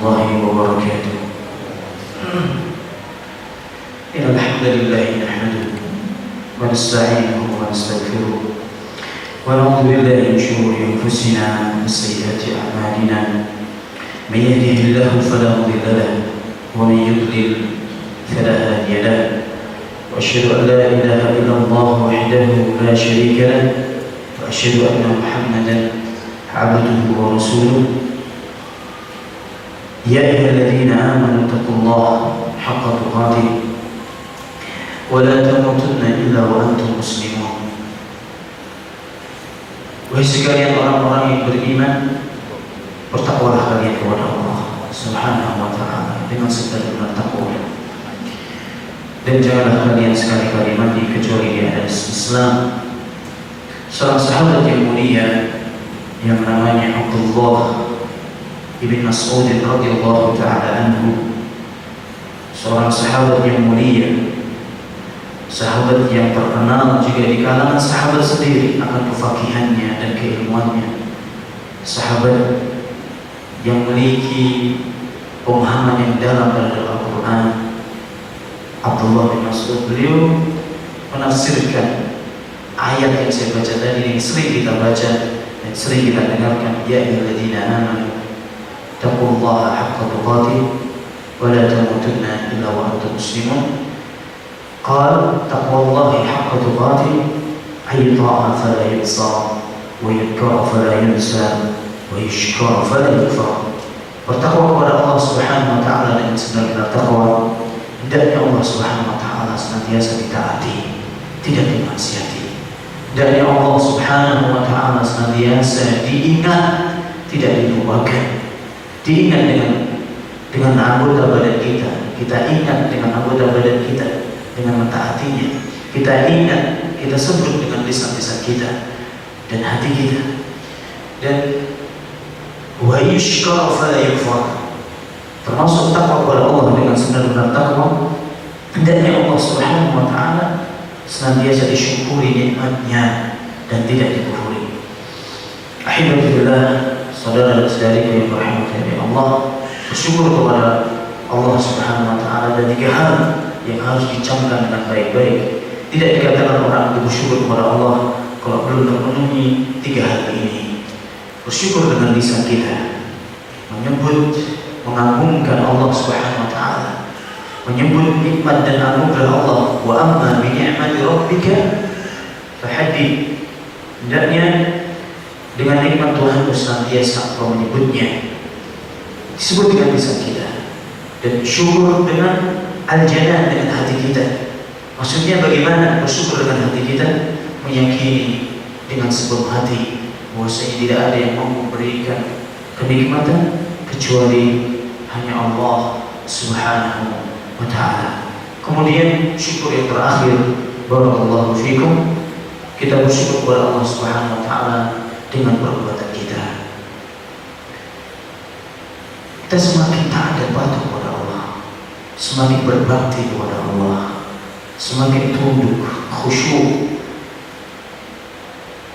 الله وبركاته. إن الحمد لله نحمده ونستعينه ونستغفره ونعوذ بالله من شرور أنفسنا وسيئات أعمالنا. من يهده الله فلا مضل له ومن يضلل فلا هادي له. وأشهد أن لا إله إلا الله وحده لا شريك له وأشهد أن محمدا عبده ورسوله. يا أيها الذين آمنوا اتقوا الله حق تقاته ولا تموتن إلا وأنتم مسلمون. Wahai sekalian orang-orang yang beriman, bertakwalah kalian kepada Allah Subhanahu wa taala dengan sebenar-benar takwa. Dan janganlah kalian sekali-kali mati kecuali di atas Islam. Seorang sahabat yang mulia yang namanya Abdullah ibn Mas'ud radhiyallahu taala anhu, seorang sahabat yang mulia, sahabat yang terkenal juga di kalangan sahabat sendiri akan kefakihannya dan keilmuannya, sahabat yang memiliki pemahaman yang dalam terhadap Al-Quran. Abdullah bin Mas'ud, beliau menafsirkan ayat yang saya baca tadi, yang sering kita baca dan sering kita dengarkan, ya ayyuhalladzina amanu taqullaha haqqa tuqatih wa la tamutunna illa wa antum muslimun. Qala taqwallahi haqqa tuqatih ay ta'a fala yunsa wa yudhkara fala yunsa wa yushkara fala yukfar. Bertakwa kepada Allah Subhanahu wa taala dengan sebenar-benar takwa. Hendaknya Allah Subhanahu wa taala senantiasa ditaati, tidak dimaksiati. Hendaknya Allah Subhanahu wa taala senantiasa diingat, tidak dilupakan. Diingat dengan anggota badan kita. Kita ingat dengan anggota badan kita dengan mentaatinya. Kita ingat, kita sebut dengan lisan-lisan kita dan hati kita. Dan wa yushkara fala yukfar, termasuk takwa kepada Allah dengan sebenar-benar takwa. Hendaknya Allah Subhanahu wa taala senantiasa disyukuri nikmatnya dan tidak dikufuri. Alhamdulillah, saudara-saudariku yang dirahmati Allah, bersyukur kepada Allah Subhanahu wa taala ada 3 hal yang harus dicamkan dengan baik-baik. Tidak dikatakan orang itu bersyukur kepada Allah kalau belum terpenuhi 3 hal ini. Bersyukur dengan lisan kita, menyebut, mengagungkan Allah Subhanahu wa taala, menyebut nikmat dan anugerah Allah. Wa amma bi ni'mati rabbika fahaddith. Hendaknya dengan nikmat Tuhan senantiasa kau menyebutnya, disebut dengan lisan kita, dan syukur dengan al-janan, dengan hati kita. Maksudnya bagaimana bersyukur dengan hati kita? Meyakini dengan sepenuh hati bahwasanya tidak ada yang mampu memberikan kenikmatan kecuali hanya Allah Subhanahu wa ta'ala. Kemudian syukur yang terakhir, barakallahu fikum, kita bersyukur kepada Allah Subhanahu wa ta'ala dengan perbuatan kita. Kita semakin taat dan patuh kepada Allah, semakin berbakti kepada Allah, semakin tunduk, khusyuk,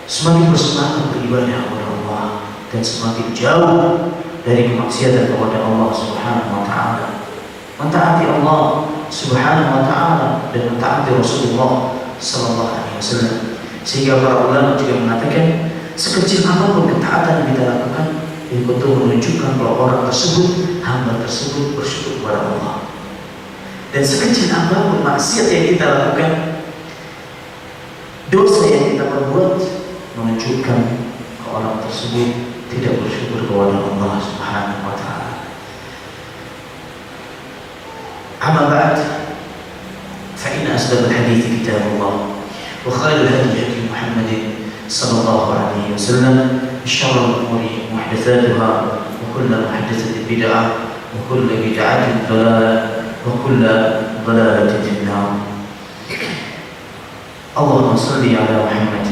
semakin bersemangat beribadah kepada Allah, dan semakin jauh dari kemaksiatan kepada Allah Subhanahu wa ta'ala. Mentaati Allah Subhanahu wa ta'ala dan mentaati Rasulullah sallallahu alaihi wasallam. Sehingga para ulama juga mengatakan, sekecil apapun ketaatan yang kita lakukan, itu betul menunjukkan bahwa orang tersebut, hamba tersebut bersyukur kepada Allah. Dan sekecil apapun maksiat yang kita lakukan, dosa yang kita perbuat, menunjukkan orang tersebut tidak bersyukur kepada Allah Subhanahu wa ta'ala. Amma ba'd, fa inna asdaqal hadithi kitabullah wa khairul hadi hadi Muhammadin sallallahu alaihi wasallam, syarrul umuri muhdatsatuha wa kullu muhdatsatin bid'ah wa kullu bid'atin dhalalah wa kullu dhalalatin fin nar. Allahumma shalli ala Muhammad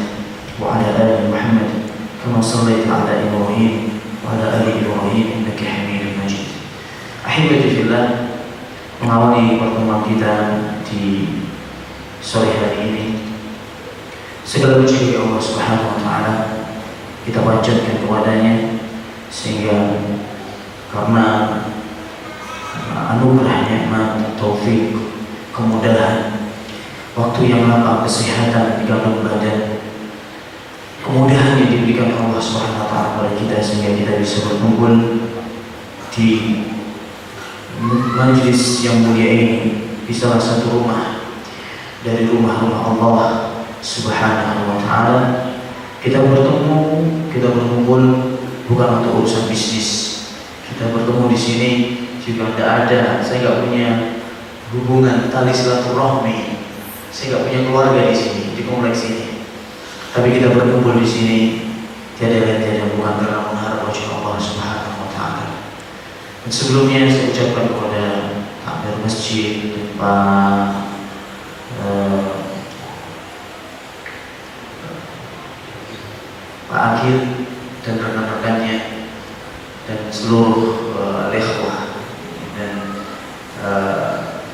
wa ala ali Muhammad kama shallaita ala Ibrahim wa ala ali Ibrahim innaka Hamidum Majid. Ahibati fillah, mengawali pertemuan kita di sore hari ini, segala puji bagi Allah Subhanahu wa taala kita panjatkan kepadanya, sehingga karena anugerah nikmat, taufik, kemudahan, waktu yang lapang, kesehatan di kandung badan, kemudahan yang diberikan Allah Subhanahu wa taala kepada kita sehingga kita bisa berkumpul di majlis yang mulia ini di salah satu rumah dari rumah-rumah Allah Subhanahu wa taala. Kita bertemu, kita berkumpul bukan untuk urusan bisnis. Kita bertemu di sini juga tidak ada, saya nggak punya hubungan tali silaturahmi, saya nggak punya keluarga di sini, di kompleks ini. Tapi kita berkumpul di sini tiada lain tiada bukan karena mengharap wajah Allah Subhanahu wa taala. Dan sebelumnya saya ucapkan kepada takmir masjid dan Pak Akhil dan rekan-rekannya dan seluruh ikhwah dan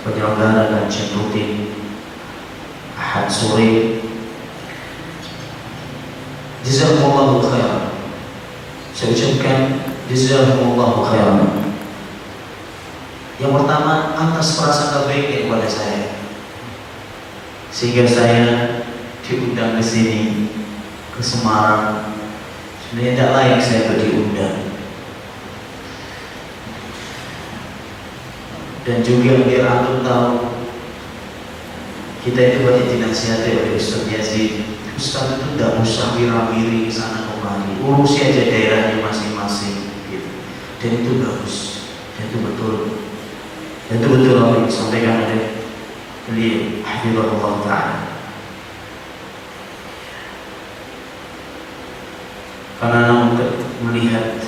penyelenggara kajian rutin Ahad sore, jazakumullahu khairan. Saya ucapkan jazakumullahu khairan. Yang pertama atas prasangka baik kepada saya, sehingga saya diundang ke sini, ke Semarang. Sebenarnya tidak layak saya diundang. Dan juga biar antum tahu, kita itu banyak dinasihati oleh Ustaz Yazid. Ustaz itu tidak usah wira-wiri ke sana kemari, urusi aja daerahnya masing-masing gitu. Dan itu bagus, dan itu betul. Dan itu betul apa yang disampaikan oleh beliau hafizahullah ta'ala. Karena melihat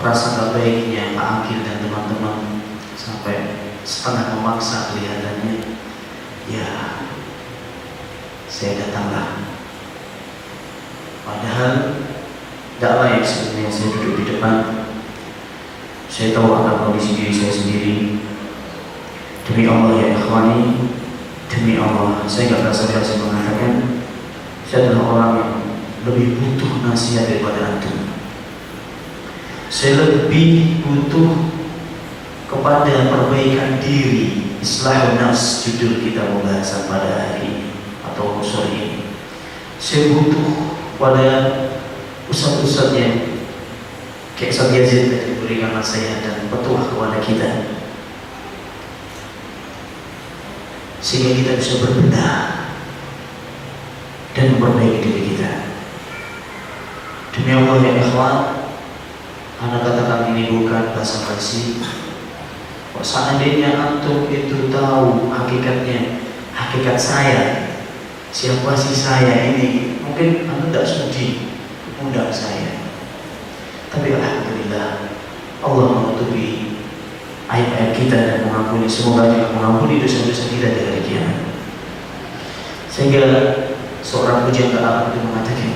prasangka baiknya Pak Akil dan teman-teman sampai setengah memaksa kelihatannya, ya saya datanglah. Padahal tidak layak sebenarnya saya duduk di depan. Saya tahu akan kondisi diri saya sendiri. Demi Allah ya ikhwani, demi Allah, saya tidak berasa mengatakan saya adalah orang yang lebih butuh nasihat daripada antum. Saya lebih butuh kepada perbaikan diri, islahun nafs, judul kita pembahasan pada hari ini atau sore ini. Saya butuh pada ustaz-ustaz yang kayak Ustaz Yazid tadi berikan nasihat dan petuah kepada kita, sehingga kita bisa berbenah dan memperbaiki diri kita. Demi Allah ya ikhwan, anak katakan ini bukan basa-basi. Seandainya antum itu tahu hakikatnya, hakikat saya, siapa sih saya ini, mungkin antum tidak sudi undang saya. Tapi alhamdulillah Allah menutupi aib-aib kita dan mengampuni, semoga juga mengampuni dosa-dosa kita di hari kiamat. Sehingga seorang pujangga Arab itu mengatakan,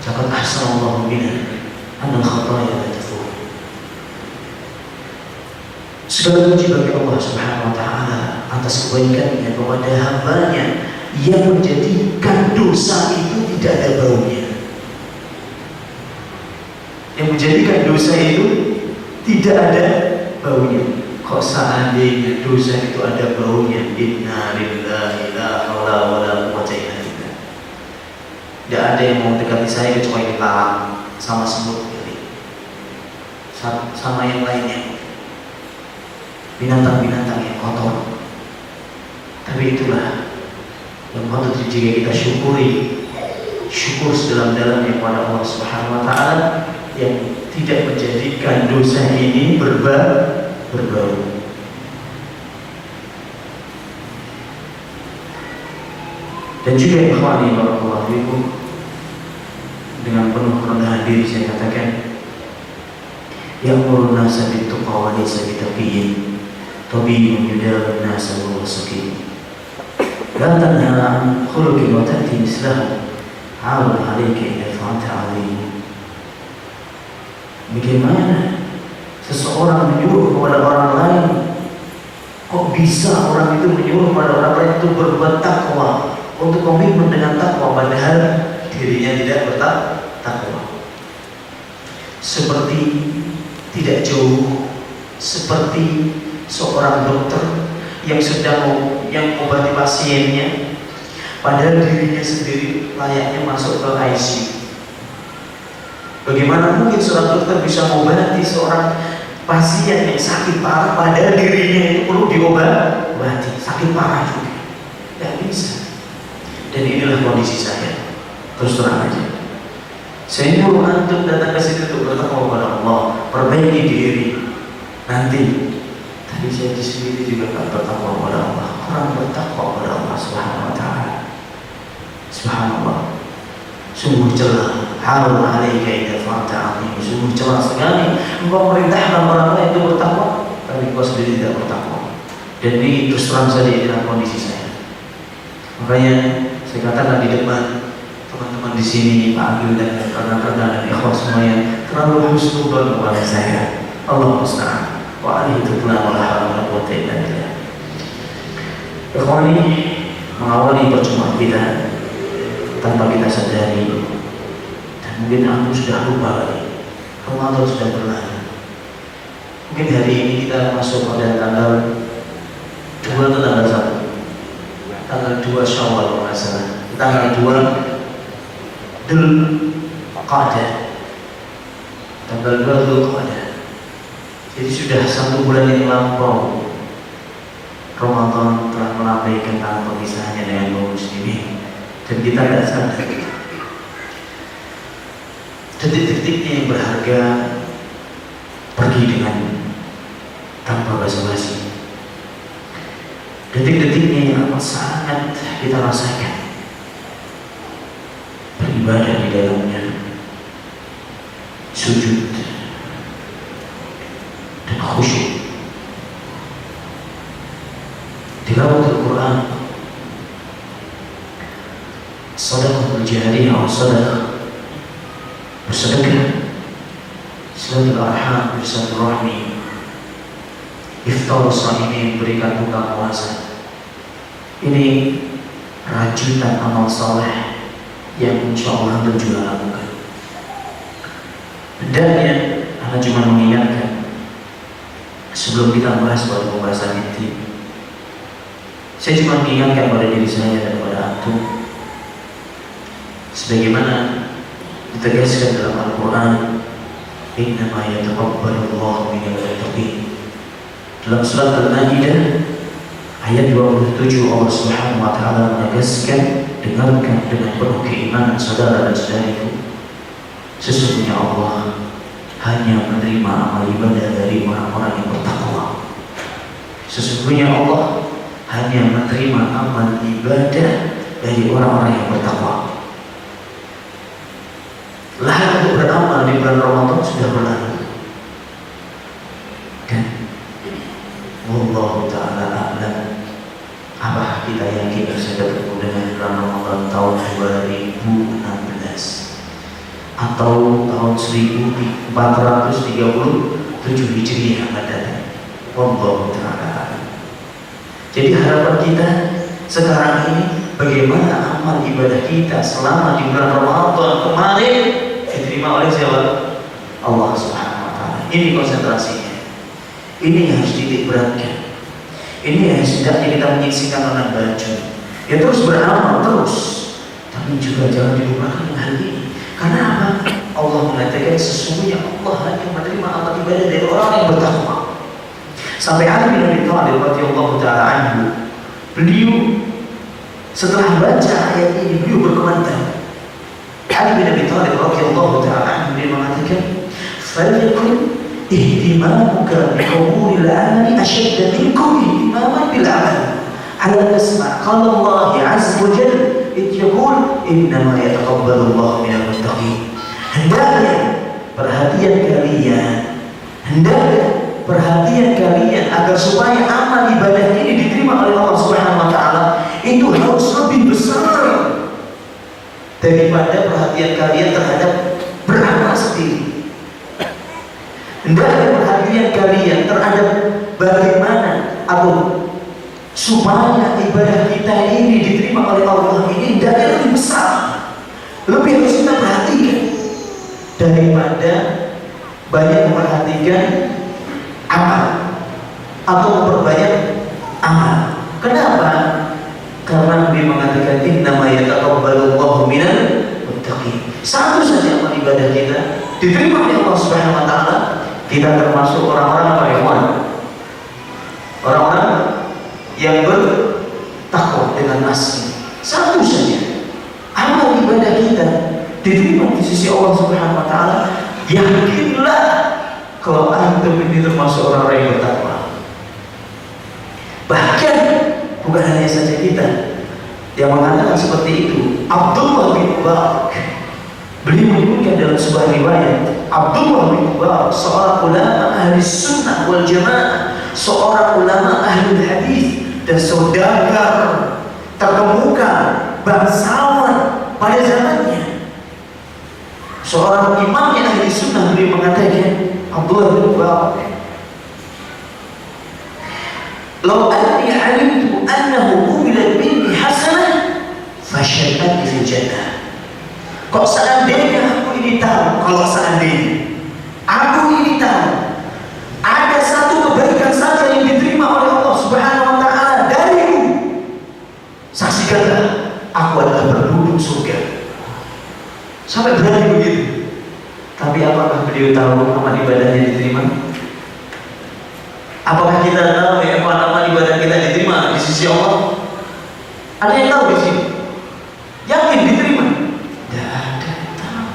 "Laqad ahsanallahu bina anal khataya la tafur." Segala puji bagi Allah Subhanahu wa taala atas kebaikannya kepada hambanya yang menjadikan dosa itu tidak ada baunya. Yang menjadikan dosa itu tidak ada baunya. Kok seandainya dosa itu ada baunya, inna lillahi la haula wala quwwata illa billah. Tidak ada yang mau dekati saya kecuali lalang sama semut ini, sama yang lainnya, binatang-binatang yang kotor. Tapi itulah yang patut jika kita syukuri, syukur sedalam-dalamnya kepada Allah Subhanahu wa taala yang tidak menjadikan dosa ini berbau. Dan juga ikhwani barakallahu fikum, dengan penuh kerendahan diri saya katakan, ya'murun nasa bit-tuqa wa laysa bitaqiyyin, tabiyyun yudawi an-nasa wa huwa sakin. La tanha 'an khuluqin wa ta'ti mislahu, 'awun 'alayka idza fa'alta 'azim. Bagaimana seseorang menyuruh kepada orang lain? Kok bisa orang itu menyuruh kepada orang lain untuk berbuat takwa, untuk komitmen dengan takwa, padahal dirinya tidak bertakwa? Seperti tidak jauh seperti seorang dokter yang sedang mengobati pasiennya, padahal dirinya sendiri layaknya masuk ke ICU. Bagaimana mungkin seorang dokter bisa mengobati seorang pasien yang sakit parah, padahal dirinya itu perlu diobati, sakit parah juga? Tidak bisa. Dan inilah kondisi saya. Terus terang aja, saya nyuruh antum datang ke sini untuk bertakwa kepada Allah, perbaiki diri. Nanti tadi saya di sini juga tak bertakwa kepada Allah. Orang bertakwa kepada Allah Subhanahu Wa Taala. Subhanallah. Sungguh celah. Harun alaika idza fa'alta 'azim. Sungguh celah sekali engkau merintahkan orang lain itu bertakwa, tapi engkau sendiri tidak bertakwa. Dan ini terus terang saja inilah kondisi saya. Makanya saya katakan di depan teman-teman di sini, Pak Agil dan rekan-rekan dan ikhwan semuanya, terlalu husnudzon kepada saya. Allah musta'an. Wa alaihi tutla wa la hawla wa la quwwata illa billah. Ikhwan, ini mengawali perjumpaan kita tanpa kita sadari, dan mungkin aku sudah lupa lagi, Ramadan sudah berlalu. Mungkin hari ini kita masuk pada tanggal 2 atau tanggal 1, tanggal 2 Syawal kalau nggak salah, tanggal 2 Dhul Qa'dah, tanggal 2 Dhul Qa'dah. Jadi sudah 1 bulan yang lampau Ramadan telah melambaikan tangan perpisahannya dengan kaum muslimin, dan kita tidak sadar detik-detiknya yang berharga pergi dengan tanpa basa-basi. Detik-detiknya yang amat sangat kita rasakan, beribadah di dalamnya, sujud dan khusyuk, tilawatul Quran, sedekah berjariah atau sedekah bersedekah, silatul arham, bersilaturahmi, iftar shaimin, memberikan buka puasa. Ini rajutan amal saleh yang insya Allah anda juga lakukan. Hendaknya anda cuma mengingatkan sebelum kita bahas pada pembahasan inti. Saya cuma mengingatkan pada diri saya dan kepada antum, sebagaimana ditegaskan dalam Al-Quran, innama yataqabbalullahu minal muttaqin. Dalam surat Al-Maidah ayat 27 Allah Subhanahu Wa Taala menegaskan, dengarkan dengan penuh keimanan saudara dan saudariku, sesungguhnya Allah hanya menerima amal ibadah dari orang-orang yang bertakwa. Sesungguhnya Allah hanya menerima amal ibadah dari orang-orang yang bertakwa. Lahan untuk beramal di bulan Ramadan sudah berlalu, dan wallahu ta'ala a'lam. Apa kita yakin bisa bertemu dengan bulan Ramadan tahun 2016 atau tahun 1437 Hijriah yang akan datang? Wallahu ta'ala a'lam. Jadi harapan kita sekarang ini, bagaimana amal ibadah kita selama di bulan Ramadan kemarin diterima oleh siapa? Allah Subhanahu Wa Taala. Ini konsentrasinya. Ini yang harus titik beratkan. Ini yang hendaknya kita menyaksikan dengan baju. Ya terus beramal terus, tapi juga jangan dilupakan hal ini. Karena apa? Allah mengatakan sesungguhnya Allah hanya menerima amal ibadah dari orang yang bertakwa. Sampai Ali bin Abi Thalib radhiyallahu taala anhu, beliau setelah baca ayat ini beliau berkomentar. Ali bin Abi Thalib radhiyallahu taala anhu dia mengatakan, "Falyakun ihtimamuka bi umuril amali ashadda minkum ihtimaman bil amal." Ala tasma' qala Allah azza wa jalla id yaqul innama yataqabbalu Allah minal muttaqin. Hendaknya perhatian kalian agar supaya amal ibadah ini diterima oleh Allah Subhanahu Wa Taala itu harus lebih besar daripada perhatian kalian terhadap beramal sendiri. Hendaknya perhatian kalian terhadap bagaimana atau supaya ibadah kita ini diterima oleh Allah ini hendaknya lebih besar, lebih harus kita perhatikan daripada banyak memperhatikan amal. atau memperbanyak amal. Kenapa? Karena Nabi mengatakan innama yataqabbalullahu minal muttaqin. Satu saja amal ibadah kita diterima oleh Allah Subhanahu wa taala, kita termasuk orang-orang apa ya, orang-orang yang bertakwa dengan nasib. Satu saja amal ibadah kita diterima di sisi Allah Subhanahu wa taala. Yakinlah kalau antum ini termasuk orang-orang yang bertakwa. Bahkan bukan hanya saja kita yang mengatakan seperti itu. Abdullah bin Mubarak, beliau menyebutkan dalam sebuah riwayat, Abdullah bin Mubarak seorang ulama ahli sunnah wal jamaah, seorang ulama ahli hadis dan saudagar terkemuka, bangsawan pada zamannya, seorang imamnya ahli sunnah. Beliau mengatakan, Abdullah bin Mubarak, "Lau anni 'alimtu annahu qubilat minni hasanah fasyaddani fil jannah." Kok seandainya aku ini tahu, kalau seandainya aku ini tahu ada satu kebaikan saja yang diterima oleh Allah Subhanahu wa taala dariku, saksikanlah aku adalah penduduk surga. Sampai berani begitu. Tapi apakah beliau tahu amal ibadahnya diterima? Apakah kita tahu ya amal ibadah kita diterima di sisi Allah? Ada yang tahu di sini? Yakin diterima? Tidak ada yang tahu.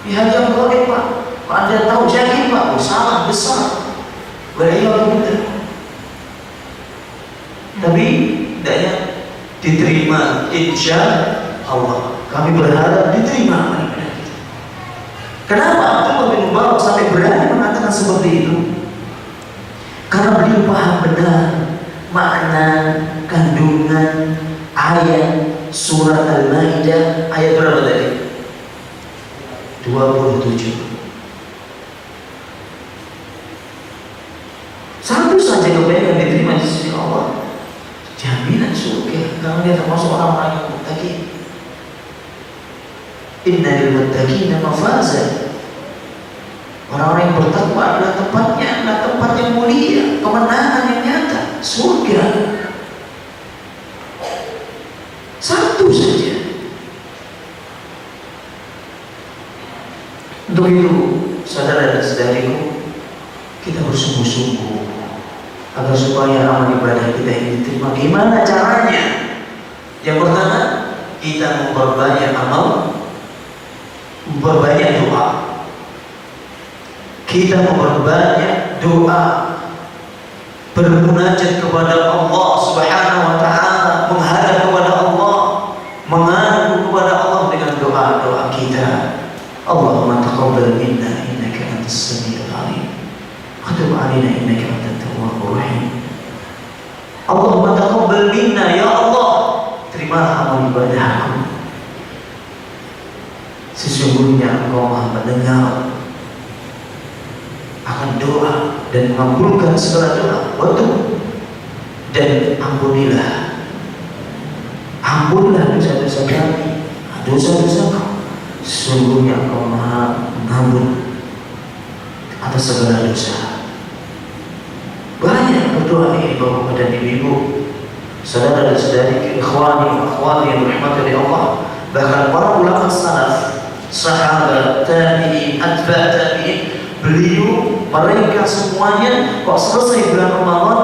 Di hati yang boleh Pak. Kalau Anda tahu yakin Pak, oh, salah besar. Benar. Tapi tidaknya diterima, insya Allah. Kami berharap diterima amal ibadah kita. Kenapa Abdullah bin Mubarak sampai berani mengatakan seperti itu? Karena beliau paham benar makna kandungan ayat surat Al-Maidah ayat berapa tadi? 27. Satu saja kebaikan diterima di sisi Allah, jaminan surga. Karena dia termasuk orang-orang yang muttaqin. Inna lil muttaqina mafaza. Orang-orang yang bertakwa adalah tempat yang mulia, kemenangan yang nyata, surga. Satu saja. Untuk itu, saudara dan saudariku, kita bersungguh-sungguh agar supaya amal ibadah kita ini diterima. Gimana caranya? Yang pertama, kita memperbanyak amal, memperbanyak doa. Kita memperbanyak doa, bermunajat kepada Allah Subhanahu wa taala, menghadap kepada Allah, mengadu kepada Allah dengan doa-doa kita. Allahumma taqabbal minna innaka antas samiul alim wa tub 'alaina innaka antat tawwabur rahim. Allahumma taqabbal minna, ya Allah, terimalah amal ibadahku. Sesungguhnya Engkau Maha mendengar akan doa dan mengabulkan segala doa. Waktu dan ampunilah dosa-dosa kami, dosa-dosa kami. Sesungguhnya Engkau Maha mengampun atas segala dosa. Banyak berdoa ini Bapak dan Ibu, saudara dan saudari, ikhwani wa akhwati yang dirahmati oleh Allah. Bahkan para ulama salaf, sahabat, tabi'in, atba' tabi'in, beliau mereka semuanya kok selesai bulan Ramadan,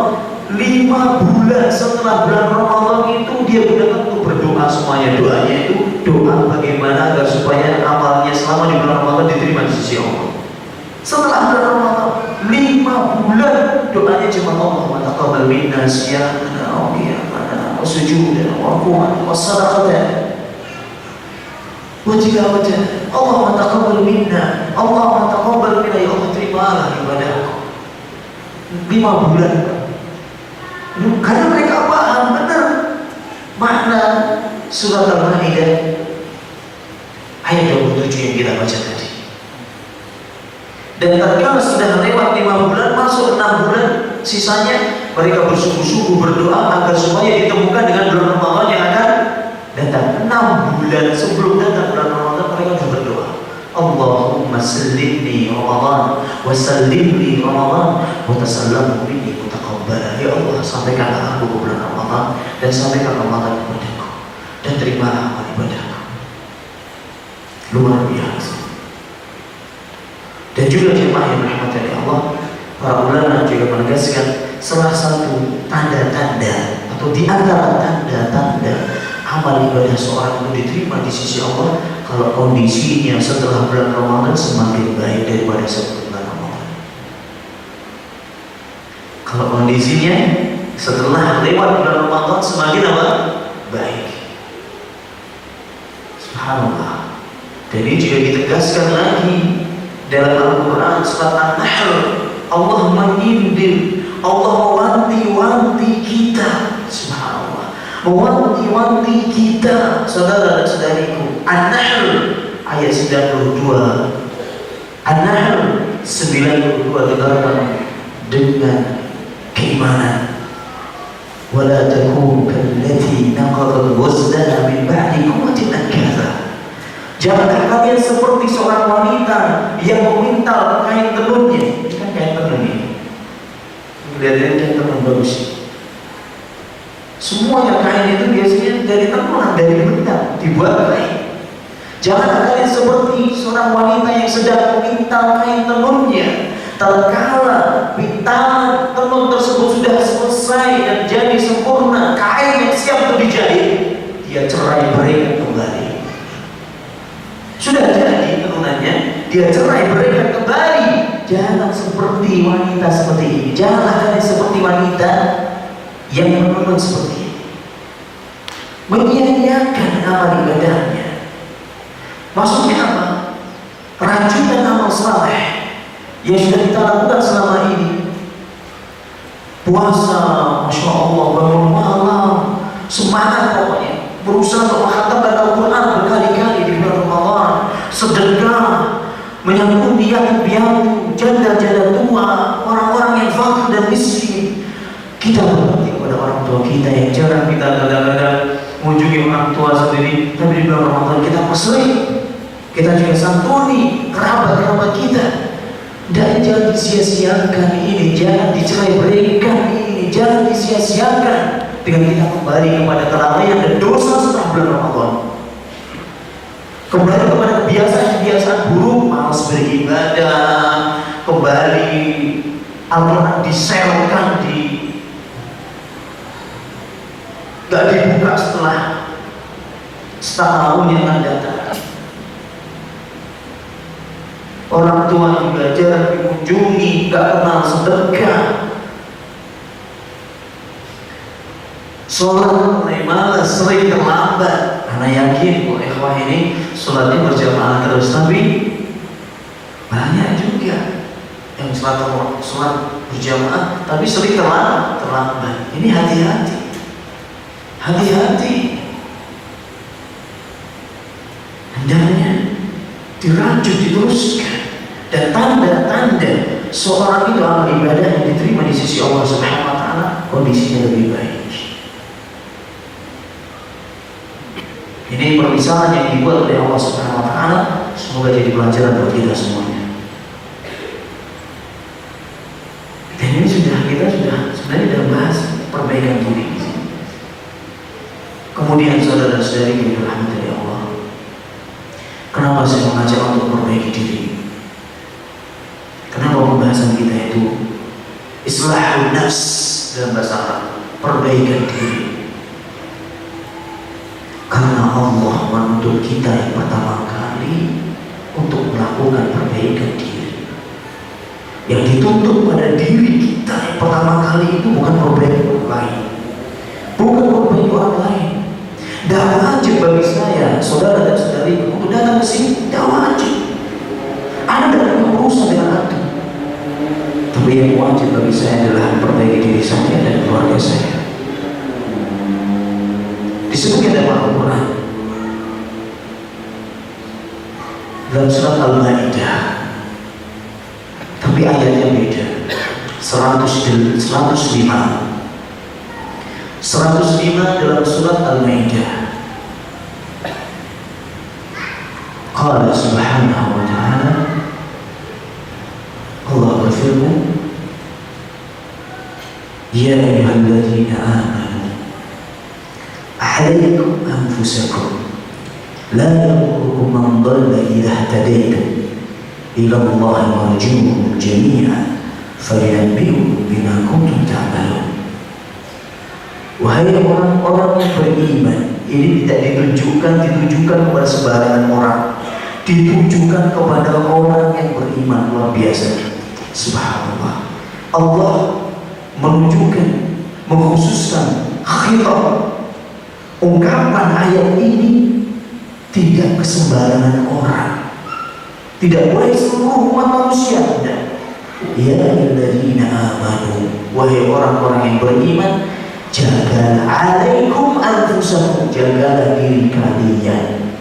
5 bulan setelah bulan Ramadan itu dia gunakan untuk berdoa semuanya. Doanya itu doa bagaimana agar supaya amalnya selama di bulan Ramadan diterima di sisi Allah. Setelah bulan Ramadan 5 bulan doanya cuma Allahumma taqabbal minna siyamana wa qiyamana wa sujudana wa ruku'ana wa sadaqatana wa tilawatana. Allahumma taqabbal minna, Allahumma taqabbal minna, ya Allah terimalah ibadahku. 5 bulan. Karena mereka paham benar makna surat Al-Maidah ayat 27 yang kita baca tadi. Dan tatkala sudah lewat 5 bulan, masuk 6 bulan, sisanya mereka bersungguh-sungguh berdoa agar supaya ditemukan dengan bulan Ramadan yang akan datang. 6 bulan sebelum datang bulan Ramadan mereka sudah berdoa, Allahumma sallimni Ramadan wa sallimni Ramadan wa tasallamhu minni mutaqabbala. sampaikanlah aku ke bulan Ramadan dan sampaikan Ramadan kepadaku dan terimalah amal ibadahku. Luar biasa. Dan juga jemaah yang dirahmati oleh Allah, para ulama juga menegaskan salah satu tanda-tanda atau di antara tanda-tanda amal ibadah seorang itu diterima di sisi Allah kalau kondisinya setelah bulan Ramadan semakin baik daripada sebelum bulan Ramadan. Kalau kondisinya setelah lewat bulan Ramadan semakin apa? Baik. Subhanallah. Dan ini juga ditegaskan lagi dalam Al-Quran surat An-Nahl. Allah menyindir, Allah mewanti-wanti kita. Subhanallah, mewanti-wanti kita, saudara dan saudariku. An-Nahl ayat 92. An-Nahl 92 dikatakan dengan keimanan. Wala takun kallati naqadat ghazlaha min ba'di quwwatin ankatha. Janganlah kalian seperti seorang wanita yang memintal kain tenunnya. Ini kan kain tenun ini. Lihat kain tenun bagus. Semuanya kain itu biasanya dari tenunan, dari benang dibuat kain. Janganlah kalian seperti seorang wanita yang sedang memintal kain tenunnya. Tatkala pintalan tenun tersebut sudah selesai dan jadi sempurna, kain yang siap untuk dijahit, dia cerai berai kembali. Sudah jadi tenunannya, dia cerai beraikan kembali. Jangan seperti wanita seperti ini. Janganlah kalian seperti wanita yang menenun seperti ini, menyia-nyiakan amal ibadahnya. Maksudnya apa? Rajutan amal saleh yang sudah kita lakukan selama ini. Puasa, Masya Allah, bangun malam, semangat pokoknya, berusaha untuk menghatamkan Al-Quran berkali-kali di bulan Ramadan, sedekah, menyangkut yatim-piatu, janda-janda tua, orang-orang yang fakir dan miskin. Kita berbakti kepada orang tua kita yang jarang kita kadang-kadang mengunjungi orang tua sendiri, tapi di bulan Ramadan kita sering. Kita juga santuni kerabat-kerabat kita. Dan jangan disia-siakan ini, jangan dicerai-beraikan ini, jangan disia-siakan dengan kita kembali kepada kelalaian dan dosa setelah bulan Ramadan. Kembali kepada kebiasaan-kebiasaan buruk, malas beribadah, kembali Al-Quran diserokan gak dibuka setelah setahun yang akan datang. Orang tua juga jarang dikunjungi, gak kenal sedekah. Sholat mulai malas, sering terlambat. Karena yakin kok ikhwah ini sholatnya berjamaah terus, tapi banyak juga yang sholat berjamaah tapi sering terlambat. Ini hati-hati, hati-hati. Hendaknya dirajut, diteruskan. Dan tanda-tanda seorang itu amal ibadah yang diterima di sisi Allah Subhanahu wa Ta'ala, kondisinya lebih baik. Ini permisalan yang dibuat oleh Allah Subhanahu wa Ta'ala, semoga jadi pelajaran buat kita semuanya. Dan ini kita sudah bahas perbaikan diri di sini. Kemudian saudara-saudari yang dirahmati oleh Allah, kenapa saya mengajak untuk memperbaiki diri? Kenapa pembahasan kita itu islahun nafs dalam bahasa Arab, perbaikan diri? Karena Allah menuntut kita yang pertama kali untuk melakukan perbaikan diri. Yang dituntut pada diri kita yang pertama kali itu bukan perbaikan orang lain, bukan perbaikan orang lain. Tidak wajib bagi saya, saudara dan saudari, untuk datang ke sini. Tidak wajib. Anda tidak berurusan dengan Anda. Tapi yang wajib bagi saya adalah memperbaiki diri saya dan keluarga saya. Disebutkan dalam Al-Quran dalam surat Al-Ma'idah, tapi ayatnya beda. 105 dalam surat Al-Ma'idah. Qala subhanahu wa ta'ala, Allah berfirman, Ya ayyuhalladzina amanu ahlaikum anfusakum la yadurukum man dhalla idza ihtadaytum ila Allahi marji'ukum jami'an fayunabbi'ukum bima kuntum ta'malun. Wahai orang-orang yang beriman, ini tidak ditujukan kepada sembarangan orang, ditujukan kepada orang yang beriman. Luar biasa, subhanallah. Allah menunjukkan, mengkhususkan khitab ungkapan ayat ini tidak kesembarangan orang, tidak boleh seluruh umat manusia. Ya ayyuhalladzina amanu, wahai orang-orang yang beriman, jagalah alaikum anfusakum, jagalah diri kalian,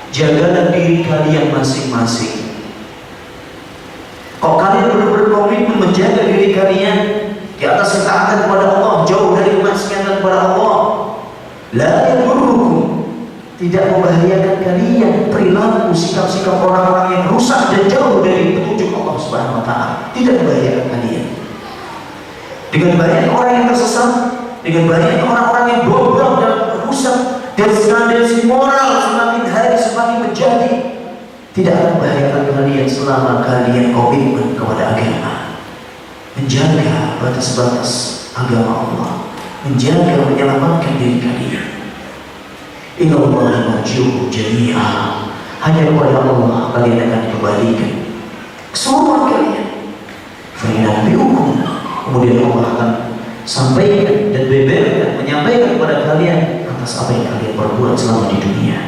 jagalah diri kalian masing-masing. Kalau kalian benar-benar komitmen menjaga diri kalian di atas ketaatan kepada Allah, jauh dari maksiat kepada Allah, la yadurrukum, tidak membahayakan kalian perilaku sikap-sikap orang-orang yang rusak dan jauh dari petunjuk Allah Subhanahu wa taala, tidak membahayakan kalian. Dengan banyak orang yang tersesat, dengan banyak orang-orang yang bodoh dan rusak, dan standar moral semakin hari semakin menjadi, tidak membahayakan kalian selama kalian komitmen kepada agama, menjaga batas-batas agama Allah, menjaga menyelamatkan diri kalian. Inna Allaha marji'ukum jami'an, hanya kepada Allah kalian akan dikembalikan, keseluruhan kalian. Fayunabbi'ukum, kemudian Allah akan sampaikan dan beberkan, menyampaikan kepada kalian atas apa yang kalian perbuat selama di dunia.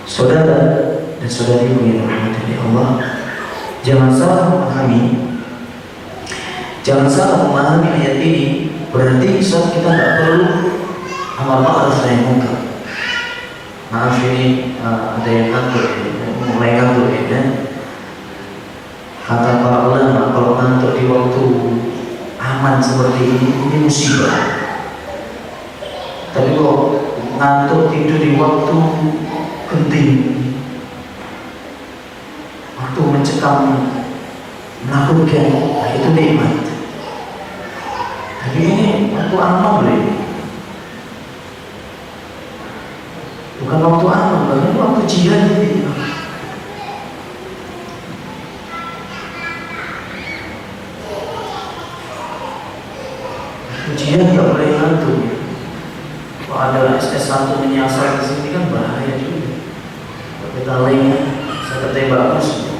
Saudara dan saudari yang dirahmati Allah, jangan salah memahami, jangan salah memahami ayat ini berarti saat kita tidak perlu amal ma'ruf nahi munkar. Maaf ini ada yang ngantuk, mulai ngantuk ya. Kata para ulama, kalau ngantuk di waktu aman seperti ini musibah. Tapi kok ngantuk tidur di waktu genting, waktu mencekam, menakutkan, nah itu nikmat. Tapi ini waktu aman boleh, bukan waktu aman, bahkan waktu jihad ini. Ujian nggak boleh ngantuk. Kalau ada SS1 menyasar ke sini kan bahaya juga. Kita lainnya, saya ketembak musuh.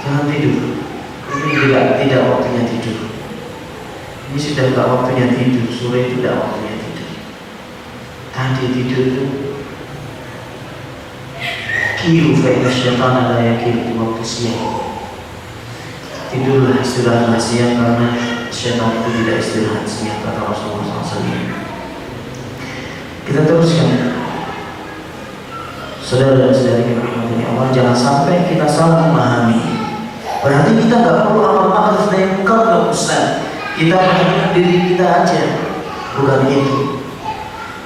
Jangan tidur. Ini tidak waktunya tidur. Ini sudah nggak waktunya tidur. Sore itu tidak waktunya tidur. Tadi tidur itu kiru fa'inna syaitana la yakiru di waktu siang. Tidurlah, istirahatlah siang karena syaitan itu tidak istirahat siang, kata Rasulullah SAW. Kita teruskan, saudara dan saudari yang dirahmati Allah, jangan sampai kita salah memahami. Berarti kita nggak perlu amal ma'ruf nahi munkar, nggak usah. Kita perhatikan diri kita aja, bukan itu.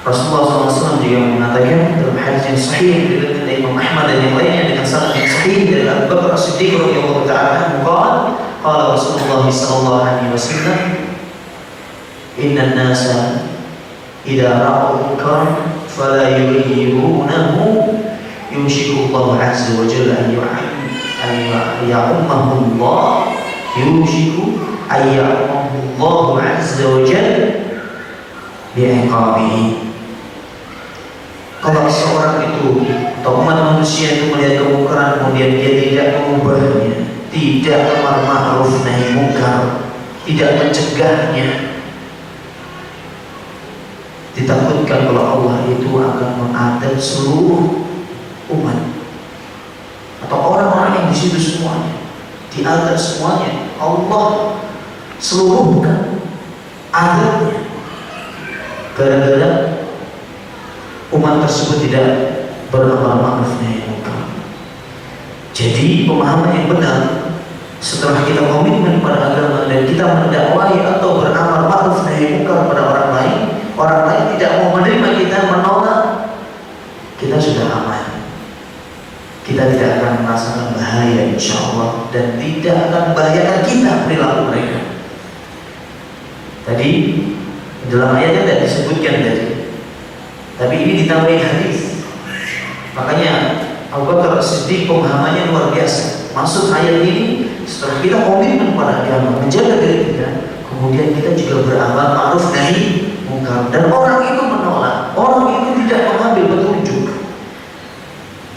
Rasulullah SAW juga mengatakan dalam hadis yang sahih diriwayatkan oleh Imam Ahmad dan yang lainnya dengan sanad yang sahih dari Abu Bakar As-Siddiq radhiyallahu ta'ala anhu, qala Rasulullah sallallahu alaihi wasallam, inna an-nasa idza ra'u munkaran fala yughayyirunahu yushiku Allah azza wa jalla an ya'ummahum Allah, yushiku an ya'ummahum Allah azza wa jalla bi'iqabihi. Kalau seorang itu atau umat manusia itu melihat kemungkaran kemudian dia tidak mengubahnya, tidak amar ma'ruf nahi munkar, tidak mencegahnya, ditakutkan kalau Allah itu akan mengadab seluruh umat atau orang-orang yang di situ semuanya, diadab semuanya. Allah seluruhkan adabnya gara-gara umat tersebut tidak beramar ma'ruf nahi munkar. Jadi pemahaman yang benar setelah kita komitmen pada agama dan kita mendakwahi atau beramar ma'ruf nahi munkar pada orang lain tidak mau menerima, kita menolak, kita sudah aman. Kita tidak akan merasakan bahaya insya Allah, dan tidak akan membahayakan kita perilaku mereka. Tadi dalam ayatnya tidak disebutkan tadi, tapi ini ditambahin hadis. Makanya Abu Bakar Siddiq pemahamannya luar biasa. Maksud ayat ini, setelah kita komitmen pada agama, menjaga diri kita, kemudian kita juga beramal ma'ruf nahi munkar, dan orang itu menolak, orang itu tidak mengambil petunjuk,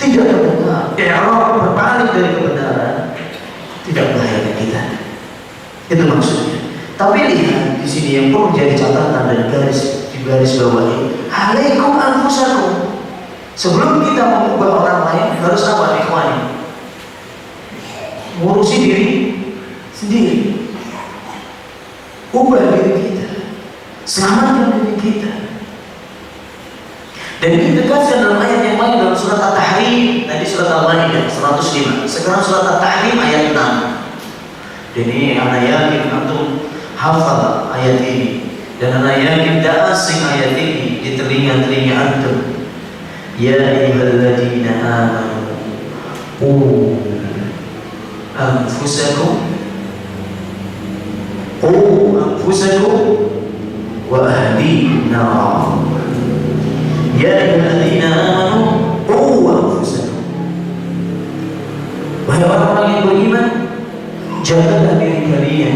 tidak mendengar, berpaling dari kebenaran, tidak membahayakan kita. Itu maksudnya. Tapi lihat di sini yang perlu jadi catatan dan di garis bawahi, alaikum anfusakum. Sebelum kita mengubah orang lain, harus apa ikhwani? Ngurusi diri sendiri. Ubah diri kita, selamatkan diri kita. Dan ini ditegaskan dalam ayat yang lain dalam surat At-Tahrim. Tadi surat Al-Maidah 105. Sekarang surat At-Tahrim ayat 6. Dan ini anak yakin antum hafal ayat ini, dan anak yakin tak asing ayat ini di telinga-telinga antum. Ya ayyuhalladzina amanu qu anfusakum wa ahlikum nar. Ya ayyuhalladzina amanu qu anfusakum. Wahai orang-orang yang beriman, jagalah diri kalian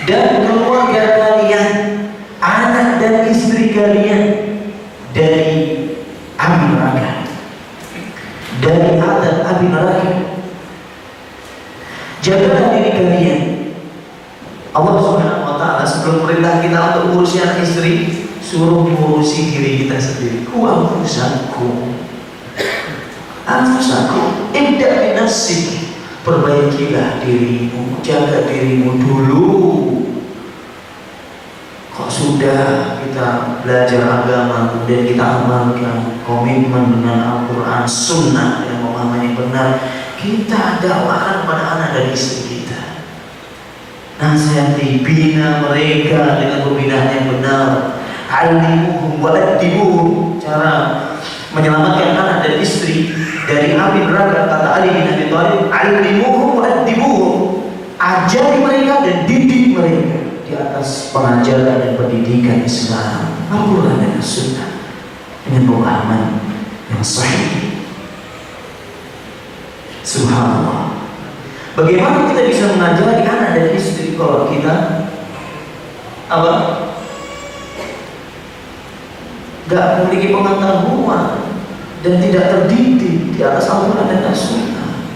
dan keluarga kalian, anak dan istri kalian dari api neraka, dari azab api neraka. Jagalah diri kalian. Allah Subhanahu wa Ta'ala sebelum perintah kita untuk ngurusi anak istri, suruh ngurusi diri kita sendiri. Anfusakum ibda bi nafsik. Perbaikilah dirimu, jaga dirimu dulu. Kok sudah kita belajar agama, kemudian kita amalkan, komitmen dengan Al-Quran, Sunnah yang pemahamannya benar, kita dakwahkan pada anak dan istri kita. Nasihati, bina mereka dengan pembinaan yang benar. Alimuhum wa addibuhum, cara menyelamatkan anak dan istri dari api neraka. Kata Ali bin Abi Thalib, alimuhum wa addibuhum, ajari mereka dan didik mereka di atas pengajaran dan pendidikan Islam, Al-Quran dan Sunnah, dengan pemahaman yang sahih. Subhanallah. Bagaimana kita bisa mengajari anak dan istri kalau kita apa? Gak memiliki pengetahuan dan tidak terdidik di atas Al-Quran dan Sunnah,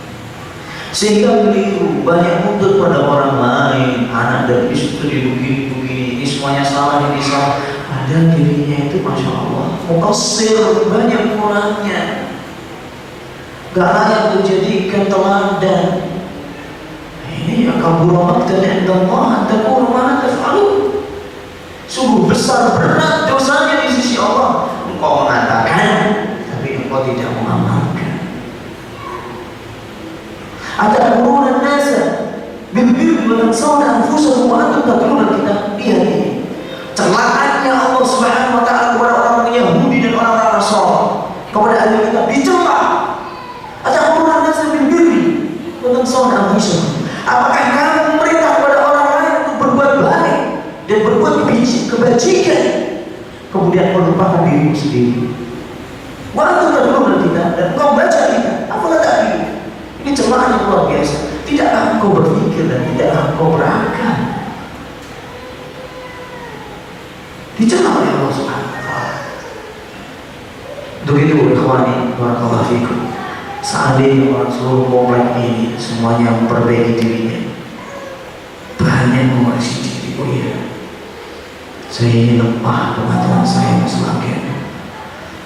sehingga keliru, banyak nuntut pada orang lain, anak dan istri begini-begini, ini semuanya salah, ini salah. Padahal dirinya itu masya Allah muqassir, banyak kurangnya, gak layak dijadikan teladan. Ini kabura maqtan 'inda Allah taqulu ma taf'alun. Sungguh besar berat dosanya di sisi Allah. Engkau mengatakan tapi engkau tidak mengamalkan. Ata'muruna an-nasa bil birri wa tansawna anfusakum wa antum tatluna al-kitab. Lihat ini celahannya Allah Subhanahu wa Ta'ala kepada orang-orang Yahudi dan orang-orang Nasrani, kepada ahli kitab dicela. Ata'muruna an-nasa bil birri wa tansawna anfusakum. Apakah kamu memerintah kepada orang lain untuk berbuat baik dan berbuat kebajikan, kemudian melupakan dirimu sendiri? Wa antum tatluna al-kitab, dan kau baca kita. Apalah tadi? Ini celahan yang luar biasa. Tidakkah engkau berpikir dan tidakkah engkau berakal? Dicela oleh Allah Subhanahu wa Ta'ala. Untuk itu ikhwani barakallahu fikum, seandainya orang seluruh komplek ini semuanya memperbaiki dirinya, banyak mengoreksi diri. Oh iya, saya ini lemah, kematian saya masalahnya.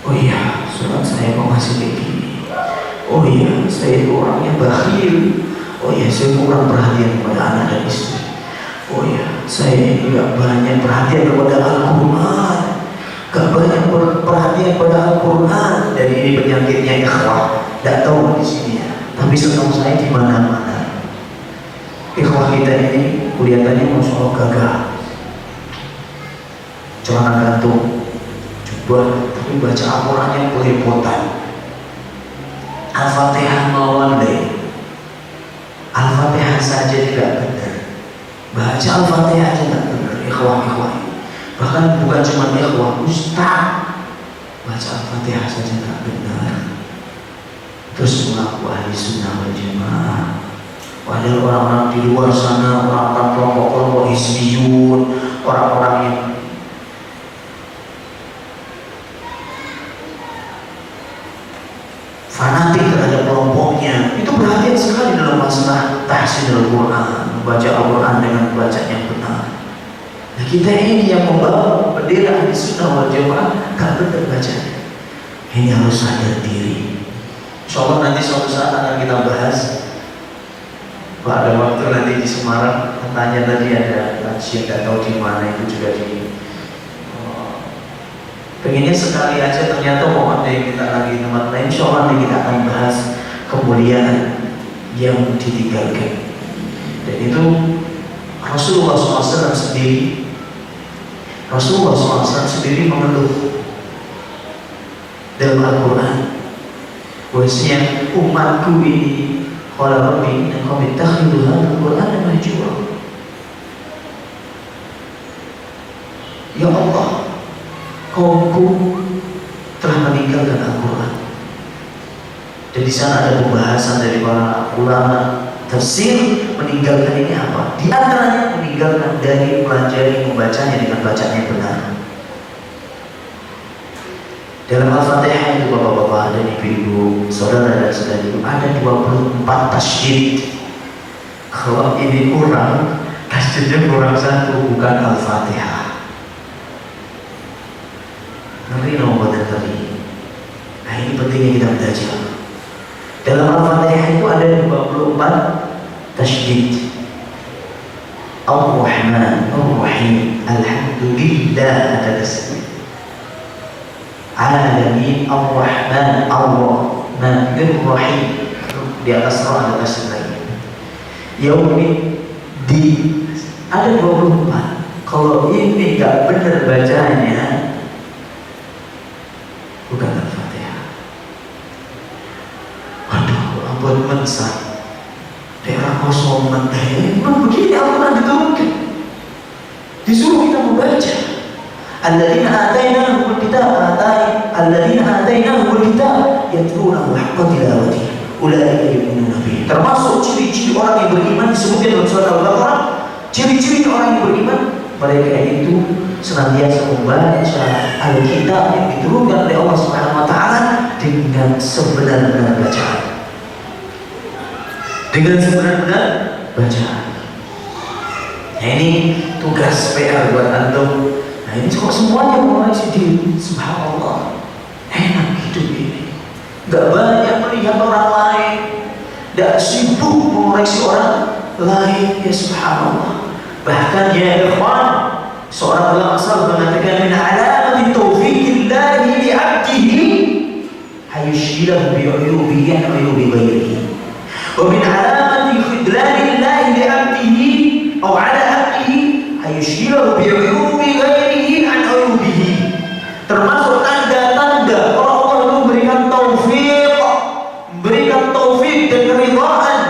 Oh iya, surat saya kok masih begini. Oh iya, saya itu orangnya bakhil. Oh iya, saya kurang perhatian kepada anak dan istri. Oh iya, saya juga banyak perhatian kepada Al-Quran, gak banyak perhatian pada Al-Quran. Dan ini penyakitnya ikhwah, tidak tahu di sini ya, tapi setahu saya di mana-mana ikhwah kita ini kelihatannya masya Allah gagah, celana gantung, jubah, tapi baca Al-Qurannya kelepotan. Al-Fatihah mawon deh. Al-Fatihah saja tidak benar. Baca Al-Fatihah aja tidak benar, ikhwah. Bahkan bukan cuma ikhwah, ustaz baca Al-Fatihah saja tidak benar. Terus mengaku ahli sunnah wal jamaah. Padahal orang-orang di luar sana, orang-orang kelompok-kelompok hizbiyun, orang-orang yang fanatik terhadap kelompoknya, itu perhatian sekali dalam masalah tahsin Al-Quran, membaca Al-Quran dengan bacaan yang benar. Nah, kita ini yang membawa bendera ahli sunnah wal jamaah gak benar bacanya. Ini harus sadar diri. Insyaallah nanti suatu saat akan kita bahas. Pada waktu nanti di Semarang, katanya tadi ada lansia, nggak tahu di mana, itu juga di pengennya sekali aja, ternyata mau ada yang kita lagi tempat lain. Insyaallah nanti kita akan bahas kemuliaan yang ditinggalkan. Dan itu Rasulullah SAW sendiri mengeluh dalam Al-Quran bahwasanya umatku ini qala rabbi inna qawmi ittakhidhu hadzal qur'ana mahjura. Ya Allah, kaumku telah meninggalkan Al-Quran. Dan di sana ada pembahasan dari para ulama tafsir, meninggalkan ini apa? Di antaranya meninggalkan dari pelajari membacanya dengan bacaan yang benar. Dalam Al-Fatihah itu bapak-bapak dan ibu-ibu, saudara dan saudari, ada 24 tasydid. Kalau ini kurang, tasydidnya kurang satu, bukan Al-Fatihah. Ngeri nomor tadi. Nah, ini pentingnya kita belajar. Dalam Al-Fatihah itu ada 24 tasydid. Ar-Rahman, Ar-Rahim, Alhamdulillah, ada tasydid. Alamin, Ar-Rahman, Ar-Rahman, Ar-Rahim. Di atas roh ada tasydid lagi. Yaumi di ada 24. Kalau ini gak benar bacanya, bukan Al-Fatihah. Aduh, ampun mensah. Daerah kosong mentah. Memang begini Al-Quran diturunkan. Disuruh kita membaca. Alladzina atainahumul kitab, alladzina atainahumul kitab yatlunahu haqqa tilawatihi. Ulaika yu'minuna bihi. Termasuk ciri-ciri orang yang beriman disebutkan dalam surat Al-Baqarah. Ciri-ciri orang yang beriman, mereka itu senantiasa membaca Alkitab yang diturunkan oleh Allah Subhanahu wa taala dengan sebenar-benar bacaan. Dengan sebenar-benar bacaan. Nah, ini tugas PR buat antum. Nah, ini kok semuanya mengoreksi diri. Subhanallah, enak hidup ini. Gak banyak melihat orang lain, gak sibuk mengoreksi orang lain. Ya subhanallah. Bahkan ya ikhwan, seorang ulama salaf mengatakan min alamati taufiqillahi li 'abdihi hayushghilahu bi 'uyubihi an 'uyubi ghairihi. Wa min alamati khidlanillahi li 'abdihi aw 'ala 'abdihi hayushghilahu bi 'uyubi ghairihi an 'uyubihi. Termasuk tanda-tanda kalau Allah itu memberikan taufik dan keridhaan,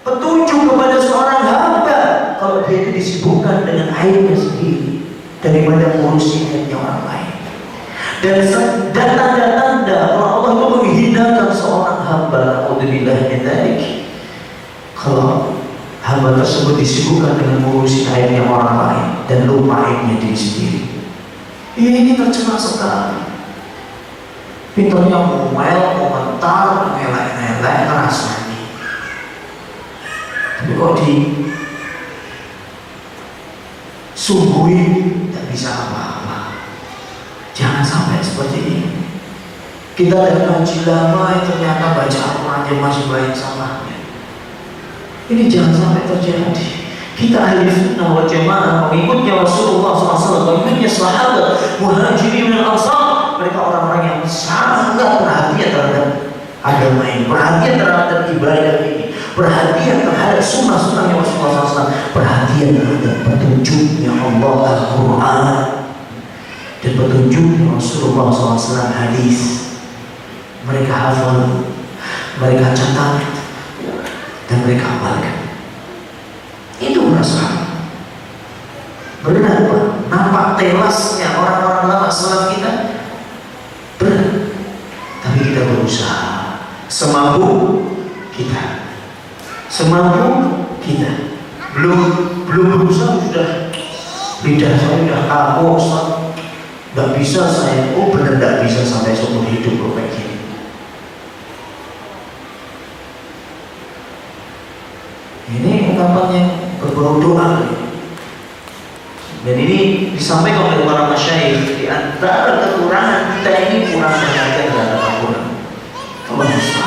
petunjuk kepada seorang hamba kalau dia itu disibukkan dengan aibnya sendiri daripada mengurusi aibnya orang lain. Dan tanda-tanda kalau Allah itu menghinakan seorang hamba, alhamdulillah min dzalik, kalau hamba tersebut disibukkan dengan mengurusi aibnya orang lain dan lupa aibnya diri sendiri. Ini tercela sekali. Pintunya ngomel, komentar, ngelak-ngelak, ngerasani. Tapi kok disuguhi tidak bisa apa-apa. Jangan sampai seperti ini. Kita dari ngaji lama ternyata baca Al-Quran masih banyak salahnya. Ini jangan sampai terjadi. Kita ahli sunnah wal jamaah, mengikutnya Rasulullah SAW, mengikutnya sahabat, muhajirin dan ansar. Mereka orang-orang yang sangat perhatian terhadap agama ini, perhatian terhadap ibadah ini, perhatian terhadap sunnah-sunnahnya Rasulullah SAW, perhatian terhadap petunjuknya Allah Al-Quran dan petunjuknya Rasulullah SAW hadis. Mereka hafal. mereka catat dan mereka amalkan. Itu para sahabat. Benar Pak, nampak telasnya orang-orang lama salaf kita. Benar. Tapi kita berusaha semampu kita. Belum berusaha sudah lidah saya sudah kaku, nggak bisa saya. Oh benar nggak bisa sampai seumur hidup loh kayak gini. Ini ungkapan yang berbau doa. Dan ini disampaikan oleh para masyayikh. Di antara kekurangan kita ini kurang perhatian terhadap Al-Quran. Allah SWT.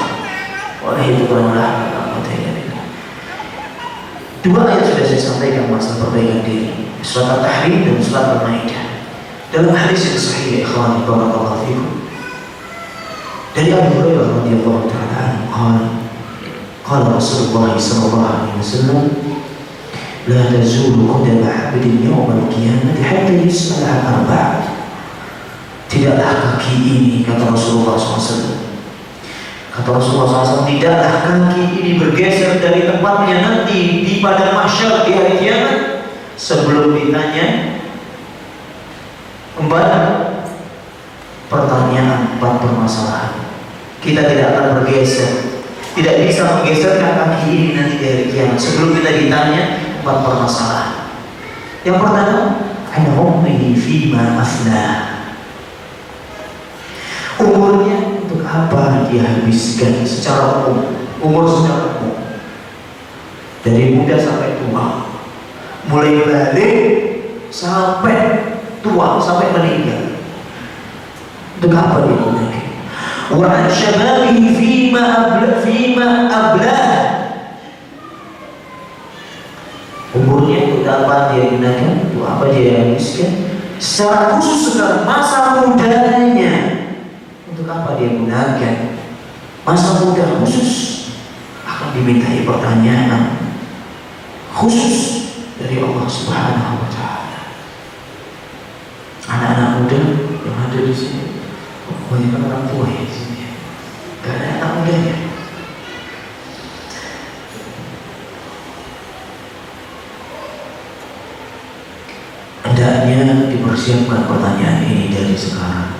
Oleh itu kuranglah dua ayat sudah saya sampaikan masalah perbaikan diri, surat At-Tahrim dan surat Al-Maidah. Dalam hadis yang sahih, ikhwan barakallahu fikum, dari Abu Hurairah radhiyallahu ta'ala anhu, qala Rasulullah sallallahu alaihi wasallam, la tazulu qadama 'abdin yawm al-qiyamah hatta yus'ala 'an arba'. Tidaklah kaki ini, kata Rasulullah SAW, tidaklah kaki ini bergeser dari tempatnya nanti di padang mahsyar di hari kiamat sebelum ditanya empat pertanyaan, empat permasalahan. Kita tidak akan bergeser, tidak bisa menggeserkan kaki ini nanti di hari kiamat sebelum kita ditanya empat permasalahan. Yang pertama, an umrihi fima afnah. Umurnya untuk apa dia habiskan secara umum, umur secara umum, dari muda sampai tua, mulai balik sampai tua, sampai meninggal. Untuk apa dia gunakan? Wa an syababihi fima ablah. Umurnya untuk apa dia gunakan? Untuk apa dia habiskan? Secara khusus sekarang masa mudanya. Untuk apa dia gunakan masa muda khusus? Akan dimintai pertanyaan khusus dari Allah Subhanahu wa Ta'ala. Anak-anak muda yang ada di sini, banyak orang tua ya di sini. Gak ada anak mudanya. Hendaknya dipersiapkan pertanyaan ini dari sekarang.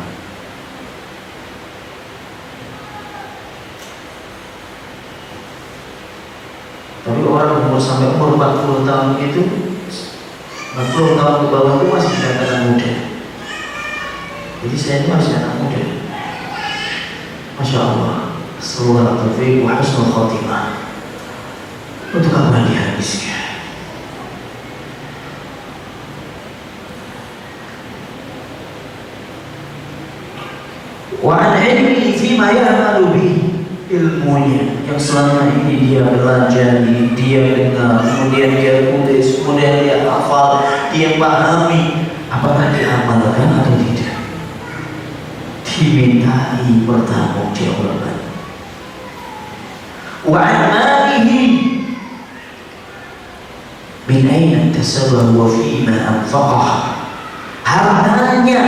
Tapi orang umur sampai umur 40 tahun itu, 40 tahun ke bawah itu masih dikatakan muda. Jadi saya ini masih anak muda. Masya Allah. Sallallahu alaihi wa husnul khotimah. Untuk apa dihabiskan? Wa an ilmihi fima ya'malu bihi. Ilmunya yang selama ini dia belajari, dia dengar, kemudian dia tulis, kemudian dia hafal, dia pahami, apakah diamalkan atau tidak? Dimintai pertanggungjawaban. Wa an malihi min aina iktasabahu wa fima anfaqah. Hartanya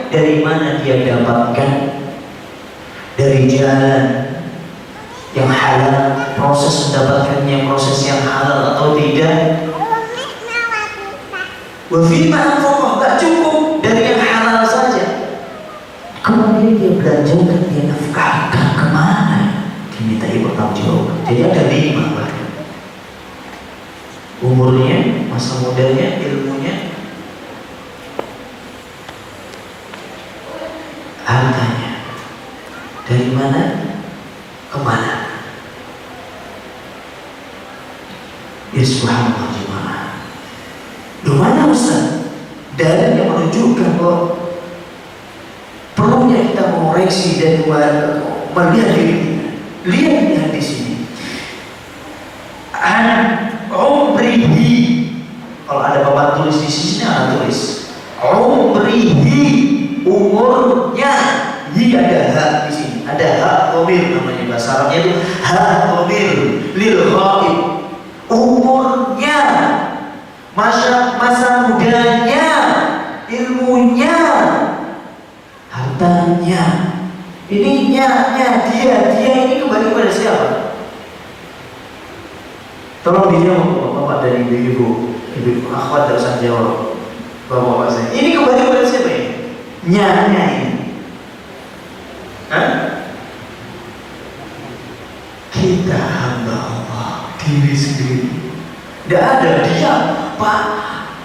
dari mana dia dapatkan? Dari jalan yang halal, proses mendapatkannya proses yang halal atau tidak. Wa fima anfaqah, tak cukup dari yang halal saja. Kemudian dia belanjakan, dia nafkahkan kemana? Dimintai pertanggungjawaban. Jadi ada 5 bahkan. Umurnya, masa mudanya, ilmunya, hartanya. Dari mana kemana? Ya subhanallah jemaah. Di mana Ustaz? Dan yang menunjukkan bahwa perlunya kita mengoreksi dan melihat diri kita. Lihat di sini. An umrihi. Kalau ada bapak tulis di sini, ada tulis umrihi, umurnya. Hi ada hak di sini. Ada hak dhamir namanya, bahasa Arabnya itu hak dhamir lil ghaib. Umurnya, masa mudanya, ilmunya, hartanya. Ini dia ini kembali kepada siapa? Tolong dijawab bapak dan ibu akhwat dan usah jawab bapak saya. Ini kembali kepada siapa ini? Nya ini. Hah? Kita hamba Allah diri sendiri. Tidak ada dia Pak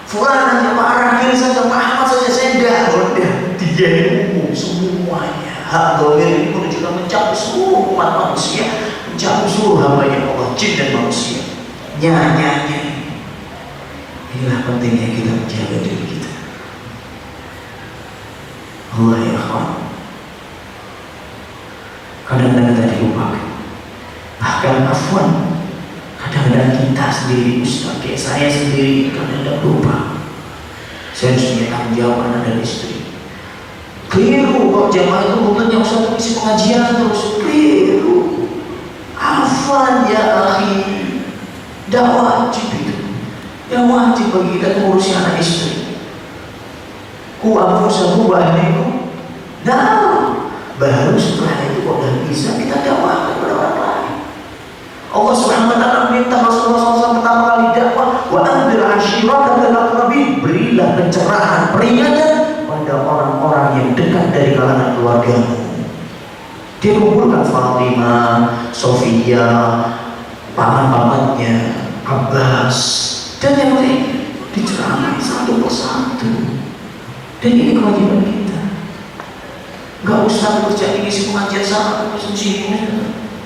Fulan saja, Pak Rahil saja, Pak Ahmad saja, saya enggak. Dia umum semuanya. Hak domir ini menunjukkan mencakup seluruh umat manusia, mencakup seluruh hamba-Nya Allah, jin dan manusia. Nya. Inilah pentingnya kita menjaga diri kita. Allah ya akhwan. Kadang-kadang kita dilupakan. Bahkan afwan, kadang-kadang kita sendiri, Ustaz, kayak saya sendiri, kadang-kadang lupa. Saya harus punya tanggung jawab anak dan istri. Keliru kok jamaah itu bukannya Ustaz mengisi pengajian terus. Keliru. Afwan ya akhi, dah wajib itu. Yang wajib bagi kita mengurusi anak istri. Ku anfusakum wa ahlikum. Nah, baru setelah itu kok udah bisa kita dakwahkan kepada orang lain. Allah Subhanahu wa taala meminta Rasulullah SAW pertama kali dakwah, wa anzir ashiratakal aqrabin, berilah pencerahan, peringatan pada orang-orang yang dekat dari kalangan keluargamu. Dia kumpulkan Fatimah, Sofia, paman-pamannya, Abbas, dan yang lain, diceramai satu persatu. Dan ini kewajiban kita. Gak usah kerja ini si pengajian sama sendiri.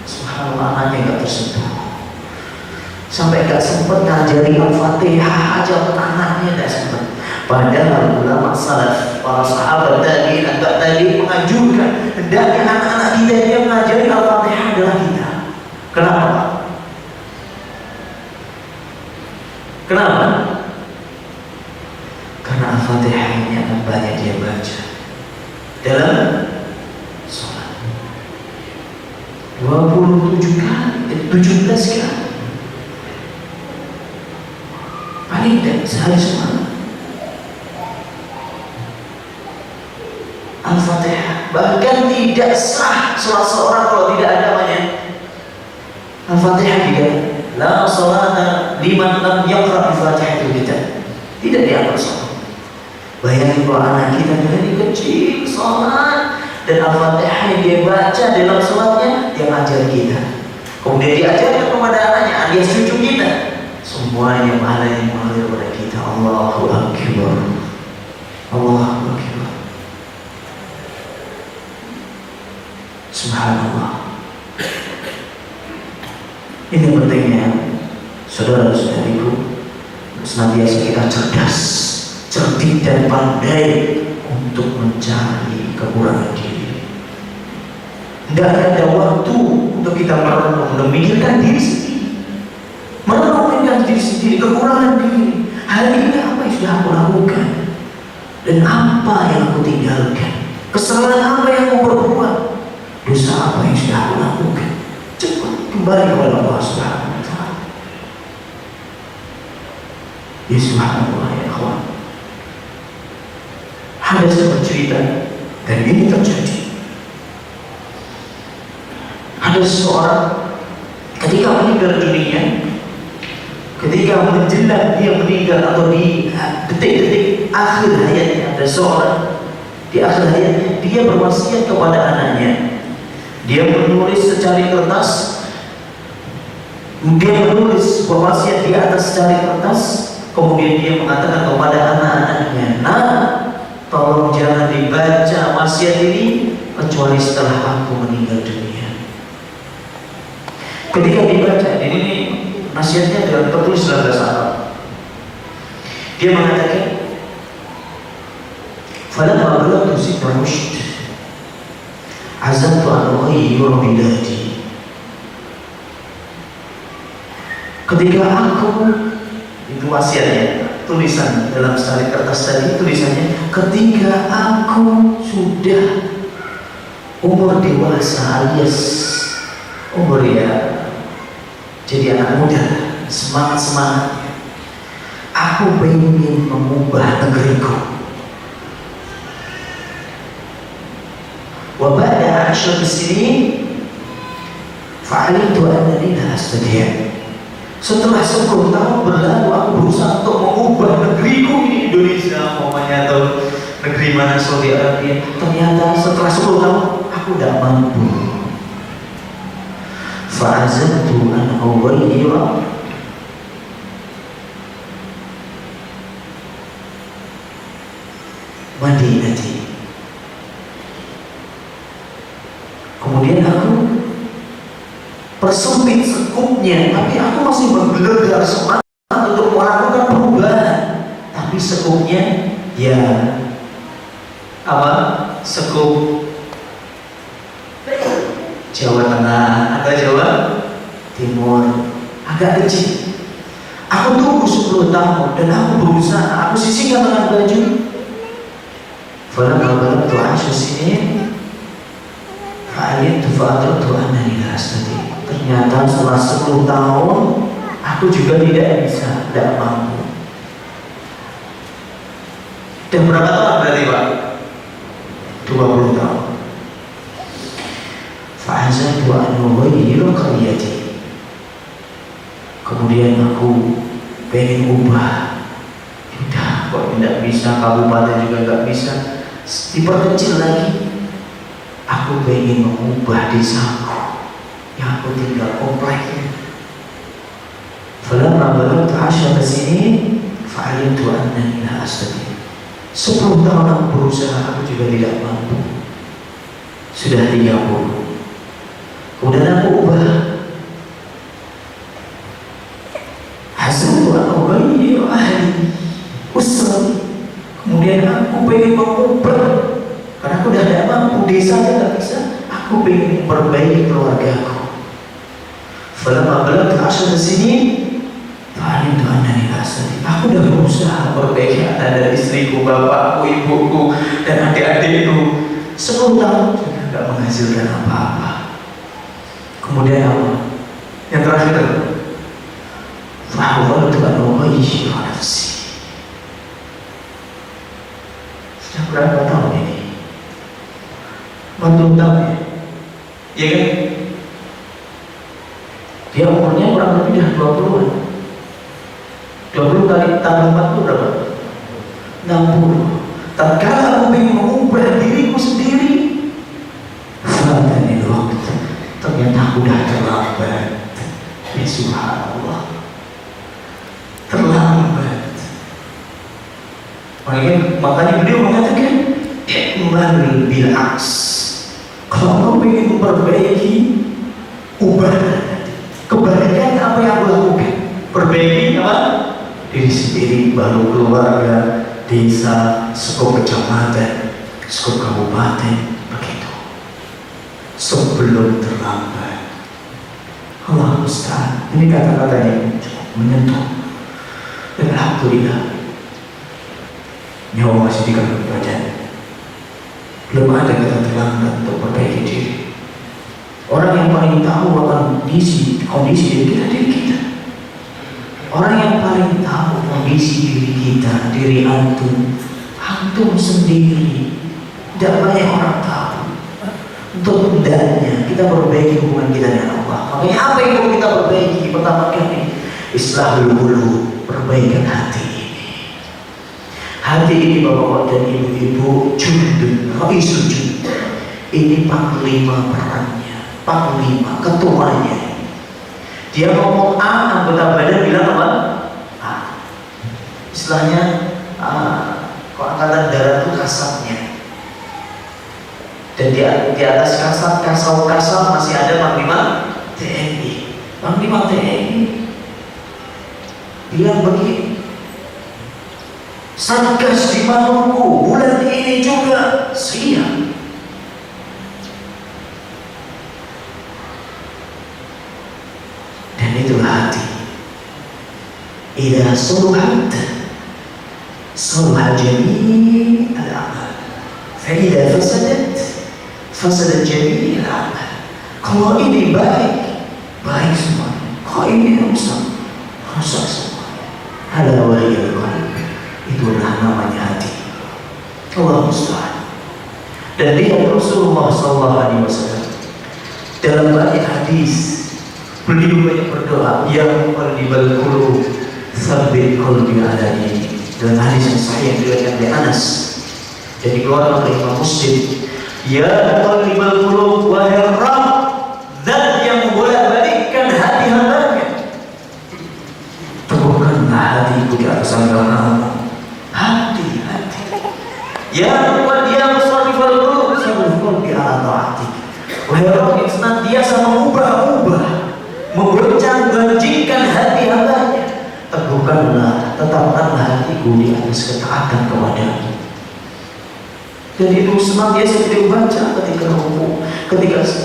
Subhanallah, anaknya gak tersentuh. Sampai gak sempat ngajari Al-Fatihah aja anaknya gak sempat. Padahal ulama salaf, para sahabat tadi, agak tadi menganjurkan hendaknya anak-anak kita yang mengajari Al-Fatihah adalah kita. Kenapa? Kenapa? Karena Al-Fatihah ini akan banyak dia baca dalam sholat 27 kali, 17 kali paling tidak sehari semalam. Al-Fatihah bahkan tidak sah sholat seorang kalau tidak ada namanya Al-Fatihah. Tidak, la sholata liman lam yaqra al-Fatihah, tidak dianggap sholat. Bayangin kalau anak kita dari kecil sholat dan Al-Fatihah yang dia baca dalam sholatnya, dia ngajar kita, kemudian diajarkan kepada anaknya alias cucu kita, semuanya pahalanya mengalir kepada kita. Allahu Akbar, Allahu Akbar, Subhanallah. Ini pentingnya saudara-saudariku, senantiasa kita cerdas, cerdik dan pandai untuk mencari kekurangan diri. Tidak ada waktu untuk kita merenung, memikirkan diri sendiri, merenungkan diri sendiri, kekurangan diri. Hari ini apa yang sudah aku lakukan dan apa yang aku tinggalkan, kesalahan apa yang aku perbuat, dosa apa yang sudah aku lakukan. Cepat kembali kepada Allah Subhanahu wa taala. Ya subhanallah ya akhwan. Ada sebuah cerita dan ini terjadi. Ada seseorang ketika meninggal dunia, ketika menjelang dia meninggal atau di detik-detik akhir hayatnya, ada seorang di akhir hayatnya dia berwasiat kepada anaknya. Dia menulis secari kertas, dia menulis wasiat di atas secari kertas, kemudian dia mengatakan kepada anak-anaknya, nah, tolong jangan dibaca wasiat ini kecuali setelah aku meninggal dunia. Ketika dibaca, ini nasihatnya dalam tertulis dalam bahasa Arab. Dia mengatakan, falamma balagtu sitra rushd azamtu an ughayyira biladi. Ketika aku, itu wasiatnya, tulisan dalam secari kertas tadi, tulisannya, ketika aku sudah umur dewasa alias umur ya jadi anak muda, semangat-semangatnya, aku ingin mengubah negeriku. Wa ba'da 10 sinin fa'alimtu annani la astati'. Setelah 10 tahun berlalu, aku berusaha untuk mengubah negeriku ini, Indonesia umpamanya, atau negeri mana, Saudi Arabia. Ternyata setelah 10 tahun aku tidak mampu. Fa'azamtu an ughayira madinati. Kemudian aku persempit sekupnya, tapi aku masih bergegar semangat untuk melakukan perubahan. Tapi sekupnya ya apa? Sekup Jawa Tengah atau Jawa Timur, agak kecil. Aku tunggu 10 tahun dan aku berusaha, aku sisihkan dengan baju. Falamma balagtu 10 sinin fa'alimtu fa'adraktu annani la astati'. Ternyata setelah 10 tahun aku juga tidak bisa, tidak mampu. Dan berapa tahun berarti Pak? 20 tahun. Fa'azamtu an ughayira qaryati. Kemudian aku pengen ubah. Udah kok tidak bisa, kabupaten juga nggak bisa, diperkecil lagi. Aku pengen mengubah desaku yang aku tinggal kompleknya. Falamma balagtu 10 sinin fa'alimtu annani la astati'. 10 tahun aku berusaha, aku juga tidak mampu. Sudah 30. Kemudian aku ubah. Hasantu an ughayira ahli usrati. Kemudian aku pengen mengubah, karena aku sudah tidak mampu, desa aja tidak bisa. Aku pengen memperbaiki keluargaku. Falamma balagtu 10 sinin fa'alimtu annani la astati'. Aku sudah berusaha memperbaiki anak dan istriku, bapakku, ibuku, dan adik-adikku. 10 tahun sudah tidak menghasilkan apa-apa. Kemudian apa? Yang terakhir, fahawaltu an ughayira nafsi. Sudah berapa tahun ini? 40 tahun ya? Iya kan? Dia umurnya kurang lebih dah 20-an. 20 kali tambah 40 berapa? 60. Tatkala aku ingin mengubah diriku sendiri, fatanil waqt. Ternyata aku dah terlambat. Ya subhanallah, terlambat. Makanya beliau mengatakan i'mal bil aks. Kalau kau ingin memperbaiki, ubah kebaikan apa yang aku lakukan. Perbaiki apa? Diri sendiri, baru keluarga, desa, skop kecamatan, skop kabupaten, begitu. Sebelum terlambat. Allah musta'an. Ini kata-kata yang cukup menyentuh. Dan alhamdulillah, nyawa masih di kandung badan. Belum ada kata terlambat untuk perbaiki diri. Orang yang paling tahu akan kondisi diri kita. Orang yang paling tahu kondisi diri kita, diri antum sendiri. Tidak banyak orang tahu. Untuk hendaknya kita perbaiki hubungan kita dengan Allah. Makanya apa yang perlu kita perbaiki? Pertama kali, islahul qulub, perbaikan hati ini. Hati ini bapak-bapak dan ibu-ibu, jundun, ra'isul jundun. Ini panglima perangnya, panglima, ketuanya. Dia ngomong A, anggota badan bilang apa? A. Istilahnya, kalau angkatan darat itu kasatnya. Dan di atas kasal masih ada Panglima TNI. Panglima TNI bilang begini, Satgas di Maluku bulan ini juga siap. Dan itulah hati. Idza suluhat suluha jami' al-amal. Fa idza fasadat fasad jami' al-amal. Kalau ini baik semuanya. Kalau ini rusak semuanya. Ala waliyul qalb. Itulah namanya hati. Allah musta'an. Dan lihat Rasulullah SAW dalam banyak hadis beliau banyak berdoa, ya muqallibal qulub tsabbit qalbi ala dinik. Dalam hadis yang sahih yang diriwayatkan oleh Anas dan dikeluarkan oleh Imam Muslim, ya muqallibal qulub, wahai Rabb, zat yang membolak-balikkan hati hambanya, teguhkanlah hatiku di atas agama-Mu. Hati ya musarrifal qulub sarrif qalbi ala ta'atik. Wahai Rabb yang senantiasa mengubah-ubah, membonceng-boncengkan hati hambanya, teguhkanlah, tetapkanlah hatiku di atas ketaatan kepada-Mu. Dan itu senantiasa beliau baca ketika rukuk,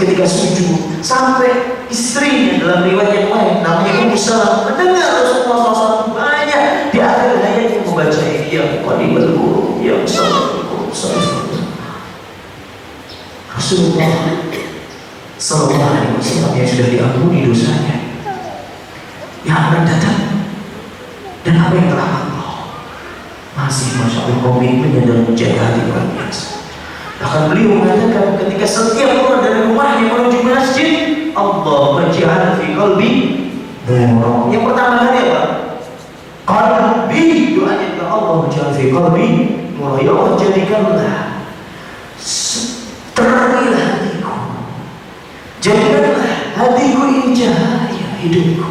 ketika sujud, sampai istrinya dalam riwayat yang lain namanya Ummu Salamah mendengar Rasulullah SAW banyak di akhir hayatnya membaca ini, ya muqallibal qulub ya musarrifal qulub sarrif qalbi. Rasulullah SAW yang sudah diampuni dosanya, yang akan datang, dan apa yang telah Allah masih Masya Allah komitmennya dalam menjaga hati luar biasa. Bahkan beliau mengatakan ketika setiap keluar dari rumahnya menuju masjid, Allahumma ij'al fi qalbi nur. Yang pertama kali apa? Qalbi, doanya kepada Allah, ij'al fi qalbi nur. Ya Allah, jadikanlah terangilah hatiku, jadikanlah hatiku ini cahaya hidupku,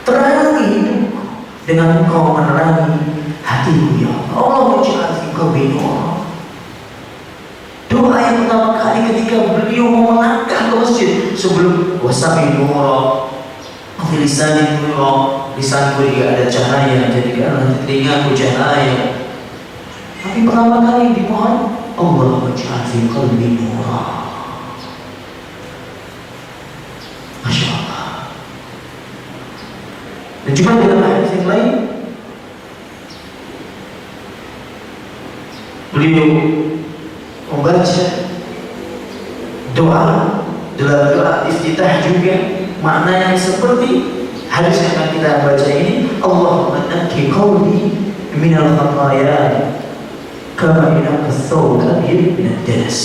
terangi hidupku dengan Engkau menerangi hatiku, ya Allah. Allahumma ij'al fi qalbi nur. Doa yang pertama kali ketika beliau mau melangkah ke masjid sebelum wasabi nur, lisani nur, lisanku juga ada cahaya, jadikanlah telingaku cahaya. Tapi pertama kali dimohon, Allahumma ij'al fi qalbi nur. Masya Allah. Dan juga dalam hadis yang lain beliau membaca doa dalam doa iftitah juga maknanya seperti hadis yang akan kita baca ini, Allahumma nakki qalbi minal khataya kama yunaqqa ath-thawb al-abyad min ad-danas.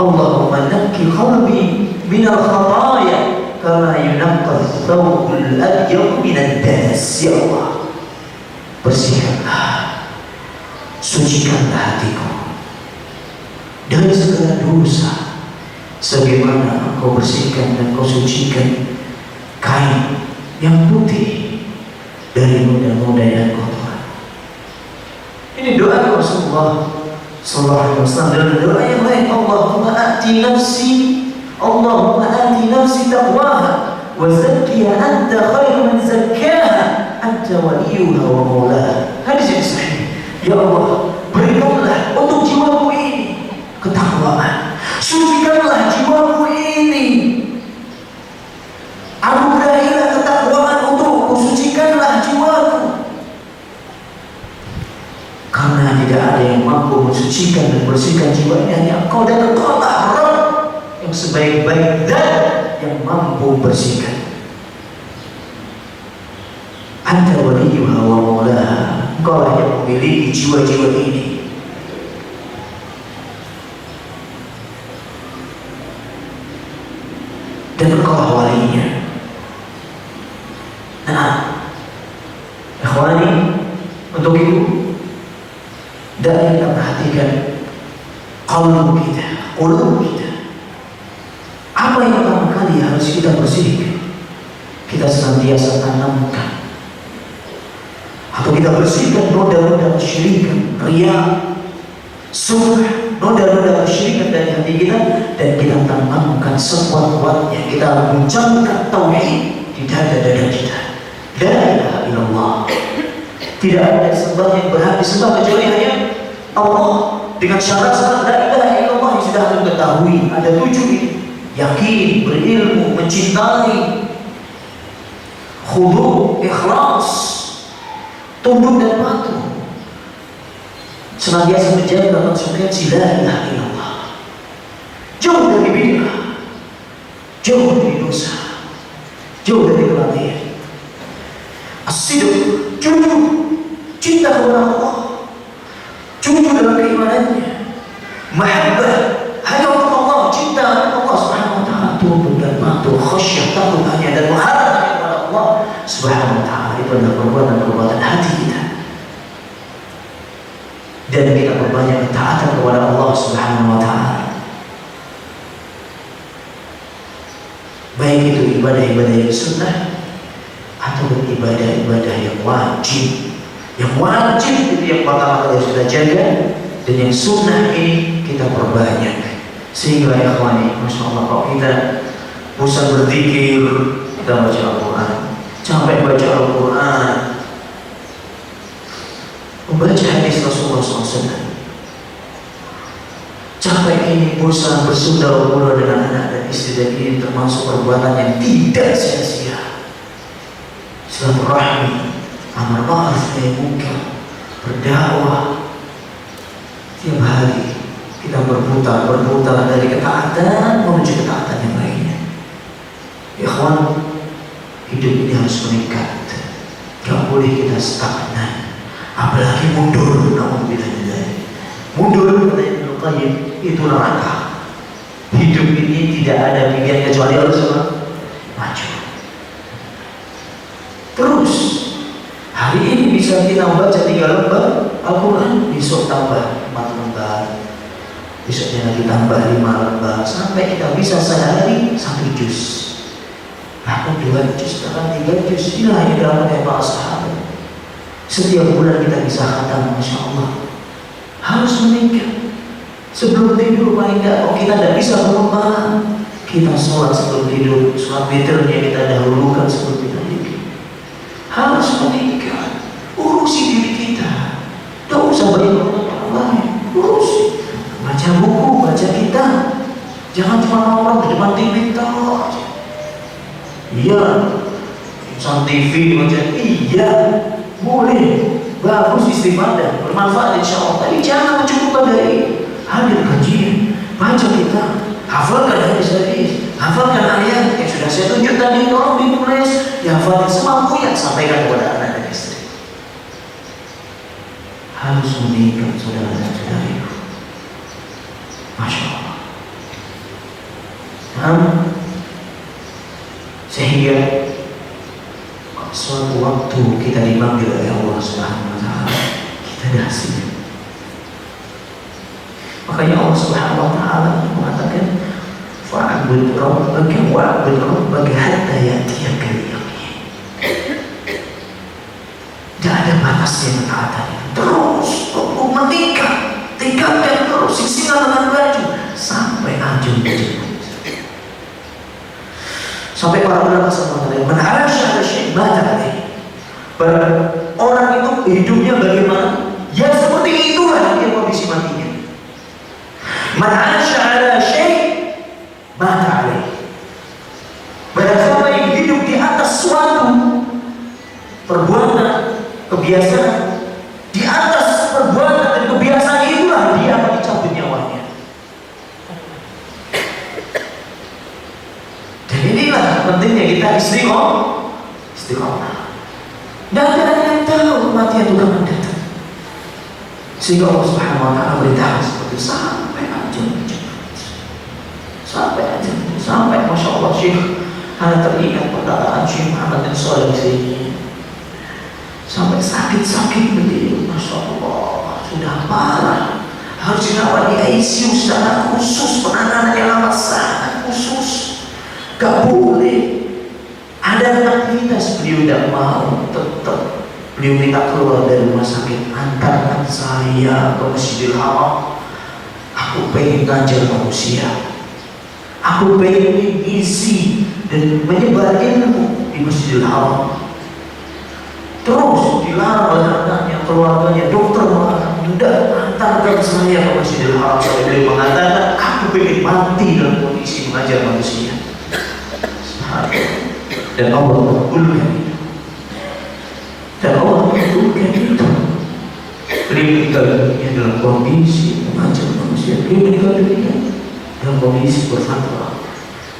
Allahumma nakki qalbi minal khataya kama yunaqqa ath-thawb al-abyad min ad-danas. Ya Allah, bersihkanlah, sucikanlah hatiku dari segala dosa sebagaimana Engkau bersihkan dan Engkau sucikan kain yang putih dari noda-noda dan kotoran. Ini doa Rasulullah sallallahu alaihi wasallam. Dan doa yang lain, Allahumma ati nafsi taqwaha wa zakkiha anta khairu man zakkaha anta waliyuha wa maulaha. Hadis yang sahih. Ya Allah, berikanlah untuk jiwaku ini ketakwaan, sucikanlah jiwaku ini, anugerahilah ketakwaan untukku, sucikanlah jiwaku, karena tidak ada yang mampu mensucikan dan bersihkan jiwa ini, hanya Engkau, dan Engkau lah Rabb yang sebaik-baik zat yang mampu bersihkan. Anta waliyuha wa maulaha, Engkau lah yang memiliki jiwa-jiwa ini. Dan Engkau lah walinya. Nah, ikhwani, untuk itu dan kita perhatikan qalbu kita, qulub kita. Apa yang pertama kali harus kita bersihkan? Kita senantiasa tanamkan atau kita bersihkan noda-noda kesyirikan, riya, sum'ah, noda-noda kesyirikan dari hati kita, dan kita tanamkan sekuat-kuatnya. Kita guncangkan tauhid di dada-dada kita. La ilaha illallah. Tidak ada sembah yang berhak disembah kecuali hanya Allah, dengan syarat-syarat la ilaha illallah yang sudah kita ketahui. Ada 7 ini: yakin, berilmu, mencintai, khudu', ikhlas, tunduk dan patuh, senantiasa menjaga konsekuensi la ilaha illallah, jauh dari bid'ah, jauh dari dosa, jauh dari kelalaian. As-sidq, jujur, cinta kepada Allah, jujur dalam keimanannya, takut khasyah, takut hanya dan mengharap hanya kepada Allah Subhanahu wa taala. Itu adalah perbuatan hati kita. Dan kita berbanyak ketaatan kepada Allah Subhanahu wa taala. Baik itu ibadah-ibadah yang sunnah atau ibadah-ibadah yang wajib. Yang wajib itu yang pertama kali kita jaga, dan yang sunnah ini kita perbanyak. Sehingga ya ikhwani, masya Allah, kalau kita bosan berzikir, kita baca Al-Quran. Sampai baca Al-Quran, membaca hadis Rasulullah SAW. Sampai ini bosan bersaudara dengan anak dan istri, dan ini termasuk perbuatan yang tidak sia-sia. Silaturahmi, amar ma'ruf nahi munkar, berdakwah. Tiap hari kita berputar dari ketaatan menuju ketaatan yang lainnya. Ikhwan, hidup ini harus meningkat. Gak boleh kita stagnan, apalagi mundur. Mundur, kata Ibnu Qayyim, itu neraka. Hidup ini tidak ada pilihan kecuali harus maju. Terus hari ini bisa kita baca 3 lembar Al-Quran, besok tambah 4 lembar, besoknya lagi tambah 5 lembar, sampai kita bisa sehari 1 juz, bahkan 2 juz, bahkan 3 juz. Inilah yang dilakukan para sahabat. Setiap bulan kita bisa khatam, masya Allah. Harus meningkat. Sebelum tidur paling tidak, kalau kita tidak bisa berubah, kita sholat sebelum tidur, sholat witirnya kita dahulukan sebelum kita tidur. Harus meningkat. Urusi diri kita. Tidak usah banyak orang lain. Urusi. Baca buku, baca kitab. Jangan cuma orang di depan TV terus. Iya, insan TV baca. Iya, boleh. Bagus, istifadah, bermanfaat insya Allah. Tapi jangan mencukupkan dari hadir kajian, baca kitab, hafalkan hadis-hadis, hafalkan ayat yang sudah saya tunjuk tadi, tolong ditulis, dihafalkan semampunya, sampaikan kepada anak dan istri. Harus meningkat saudara dan saudari. Masya Allah. Sehingga suatu waktu kita dipanggil oleh Allah Subhanahu wa taala, kita dah hasilnya. Makanya Allah Subhanahu wa taala mengatakan fa'bud rabbaka wa'bud rabbaka hatta ya'tiyakal yaqin. Tidak ada batasnya ketaatan. Terus meningkat, tingkatkan terus, siksikan dengan baju sampai ajal dijemput. Sampai para ulama mengatakan, "Man 'asha 'ala syai' mata 'alaihi." Orang itu hidupnya bagaimana? Ya seperti itulah dia kondisi matinya. Man 'asha 'ala syai' mata 'alaihi. Barang siapa yang hidup di atas suatu perbuatan, kebiasaan, di atas perbuatan dan kebiasaan itulah dia akan dicabut nyawanya. Inilah pentingnya kita istiqomah. Dan ada yang tahu kematian itu kapan datang. Sehingga Allah Subhanahu wa taala beritahu seperti sampai ajal dijemput. Sampai masya Allah Syekh, hanya teringat perkataan Syekh Muhammad bin Shalih ini. Sampai sakit beliau, masya Allah, sudah parah, harus dirawat di ICU secara khusus, penanganan yang amat sangat khusus. Gak boleh ada aktivitas, beliau tidak mau, tetap beliau minta keluar dari rumah sakit, antarkan saya ke Masjidil Haram. Aku pengen ngajar manusia, aku pengen mengisi dan menyebar ilmu di Masjidil Haram. Terus dilarang oleh anaknya, keluarganya, dokter mengatakan tidak, antarkan saya ke Masjidil Haram. Sampai beliau mengatakan aku pengen mati dalam kondisi mengajar manusia. Dan Allah mengabulkan itu. Beliau meninggal dunia dalam kondisi mengajar manusia. Beliau meninggal dunia dalam kondisi berfatwa.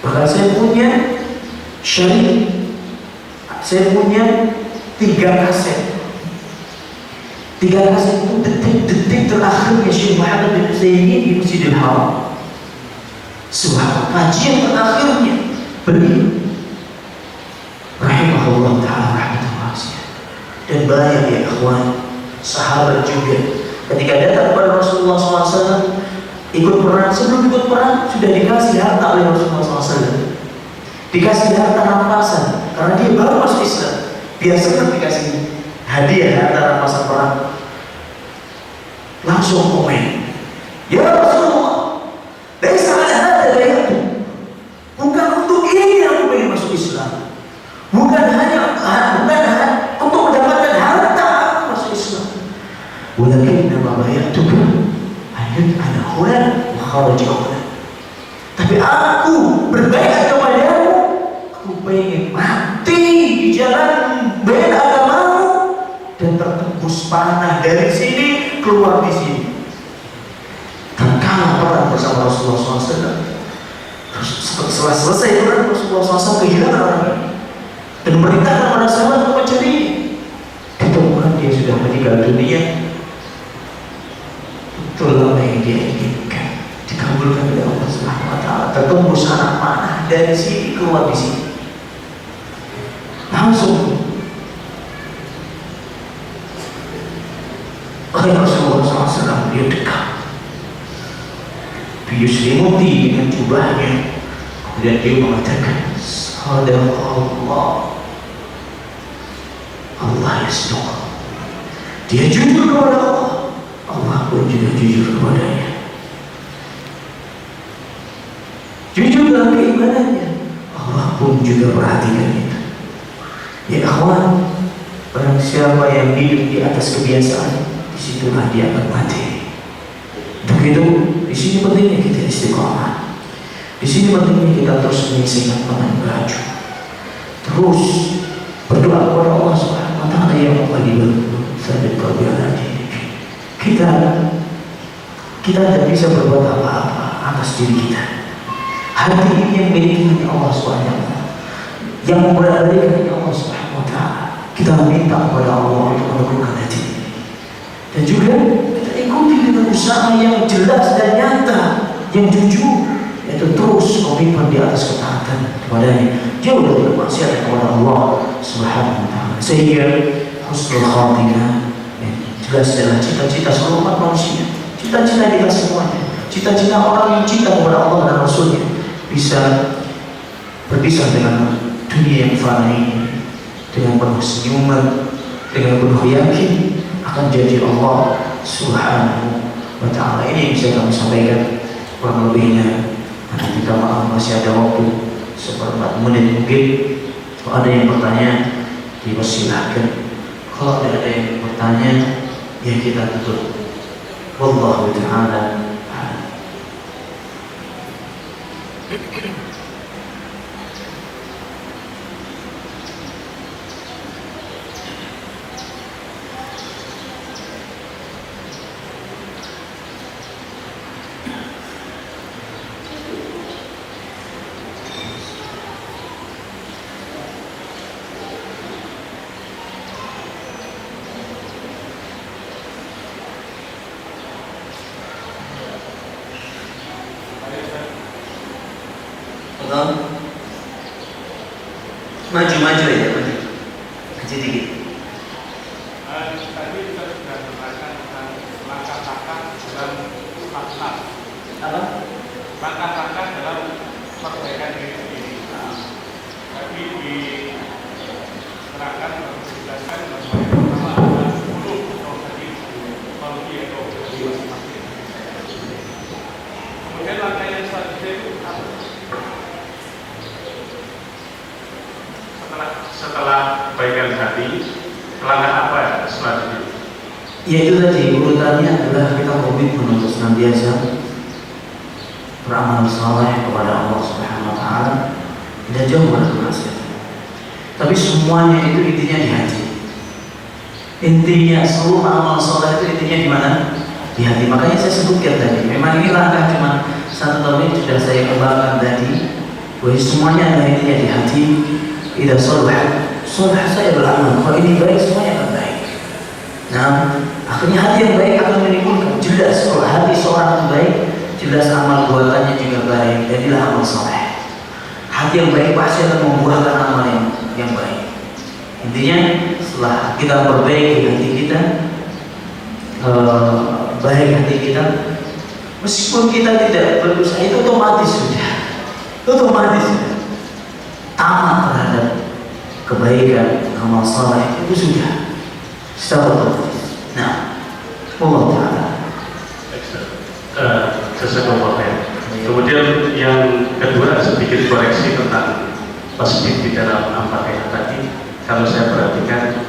Bahkan saya punya syarif, saya punya 3 kaset. 3 kaset itu detik-detik terakhirnya Syekh Muhammad bin Utsaimin di Masjidil Haram. Subhanallah, kajian terakhirnya Beliau rahimahullah ta'ala rahmatan wasi'ah. Dan banyak ya ikhwan, sahabat juga ketika datang kepada Rasulullah SAW ikut perang, sebelum ikut perang sudah dikasih harta oleh Rasulullah SAW, dikasih harta rampasan karena dia baru masuk Islam. Biasanya dikasih hadiah harta rampasan perang. Langsung komen, ya Rasulullah, laisa ala hada bayatu. Bukan untuk ini aku ingin masuk Islam. Bukan hanya untuk mendapatkan harta aku masuk Islam. Walakin nama bayatuka ayat ala huna wa kharaja huna. Tapi aku berbaikat kepadamu, aku ingin mati di jalan bela agamamu dan tertembus panah dari sini keluar di sini. Dan kalah perang bersama Rasulullah SAW. Setelah selesai perang, Rasulullah SAW kehilangan orang ini dan memerintahkan para sahabat untuk mencari. Ditemukan dia sudah meninggal dunia. Betul apa yang dia inginkan dikabulkan oleh Allah Subhanahu wa ta'ala. Tertembus anak panah dari sini keluar di sini. Langsung oleh Rasulullah SAW dia dekat, diselimuti dengan jubahnya. Kemudian dia mengatakan, Sadaqallah, Allah yasduq. Dia jujur kepada Allah, Allah pun juga jujur kepadanya. Jujur dalam keimanannya, Allah pun juga perhatikan itu. Ya akhwan, barang siapa yang hidup di atas kebiasaan, disitulah dia akan mati. Begitu, di sini pentingnya kita istiqamah. Di sini pentingnya kita terus menyingsingkan tangan baju. Terus berdoa kepada Allah Subhanahu wa ta'ala, ya Allah dibantu sabit qalbi ala dinik. Kita tidak bisa berbuat apa-apa atas diri kita. Hati ini yang memiliki Allah Subhanahu wa ta'ala, yang memberadakan Allah Subhanahu wa ta'ala. Kita minta kepada Allah untuk menegurkan hati ini. Dan juga kita ikuti dengan usaha yang jelas dan nyata, yang jujur, yaitu terus komitmen di atas ketaatan kepadanya, jauh dari kemaksiatan kepada Allah Subhanahu wa ta'ala. Sehingga husnul khatimah jelas adalah cita-cita seluruh umat manusia, cita-cita kita semuanya, cita-cita orang yang cinta kepada Allah dan Rasulnya, bisa berpisah dengan dunia yang fana ini dengan penuh senyuman, dengan penuh yakin akan jadi Allah Subhanahu wa ta'ala. Ini yang bisa kami sampaikan, kurang lebihnya karena kita maaf masih ada waktu seperempat menit mungkin. Kalau ada yang bertanya dipersilahkan, kalau tidak ada yang bertanya ya kita tutup. Wallahu ta'ala. Maju ya, maju. Kecil dikit. Tadi kita sudah mengatakan tentang langkah-langkah dalam makna. Apa? Langkah-langkah dalam perbaikan diri sendiri. Tapi diserahkan atau dijelaskan bahwa yang pertama adalah 10 atau tadi quality atau masing-masing. Kemudian langkah yang selanjutnya itu apa? Setelah kebaikan hati, langkah apa selanjutnya? Ya itu tadi urutannya adalah kita komitmen untuk senantiasa beramal saleh kepada Allah Subhanahu wa ta'ala, tidak jauh dari kemaksiatan. Tapi semuanya itu intinya di hati. Intinya seluruh amal saleh itu intinya di mana? Di hati. Makanya saya sebutkan tadi, memang ini langkah cuma 1 tahun ini sudah saya kembangkan tadi. Bahwa semuanya adalah intinya di hati. Idza salah saya beramal, kalau ini baik semuanya akan baik. Nah, akhirnya hati yang baik akan menimbulkan jelas kalau hati seorang yang baik, jelas amal buatannya juga baik. Jadilah amal saleh. hati yang baik pasti akan membuahkan amal yang baik. Intinya setelah kita perbaiki hati kita, baik hati kita, meskipun kita tidak berusaha, itu otomatis sudah tamat terhadap kebaikan, amal saleh itu sudah secara otomatis. Nah, Allah Taala. Jazakallah khair. Kemudian yang kedua, sedikit koreksi tentang tasbih di dalam Al-Fatihah tadi. Kalau saya perhatikan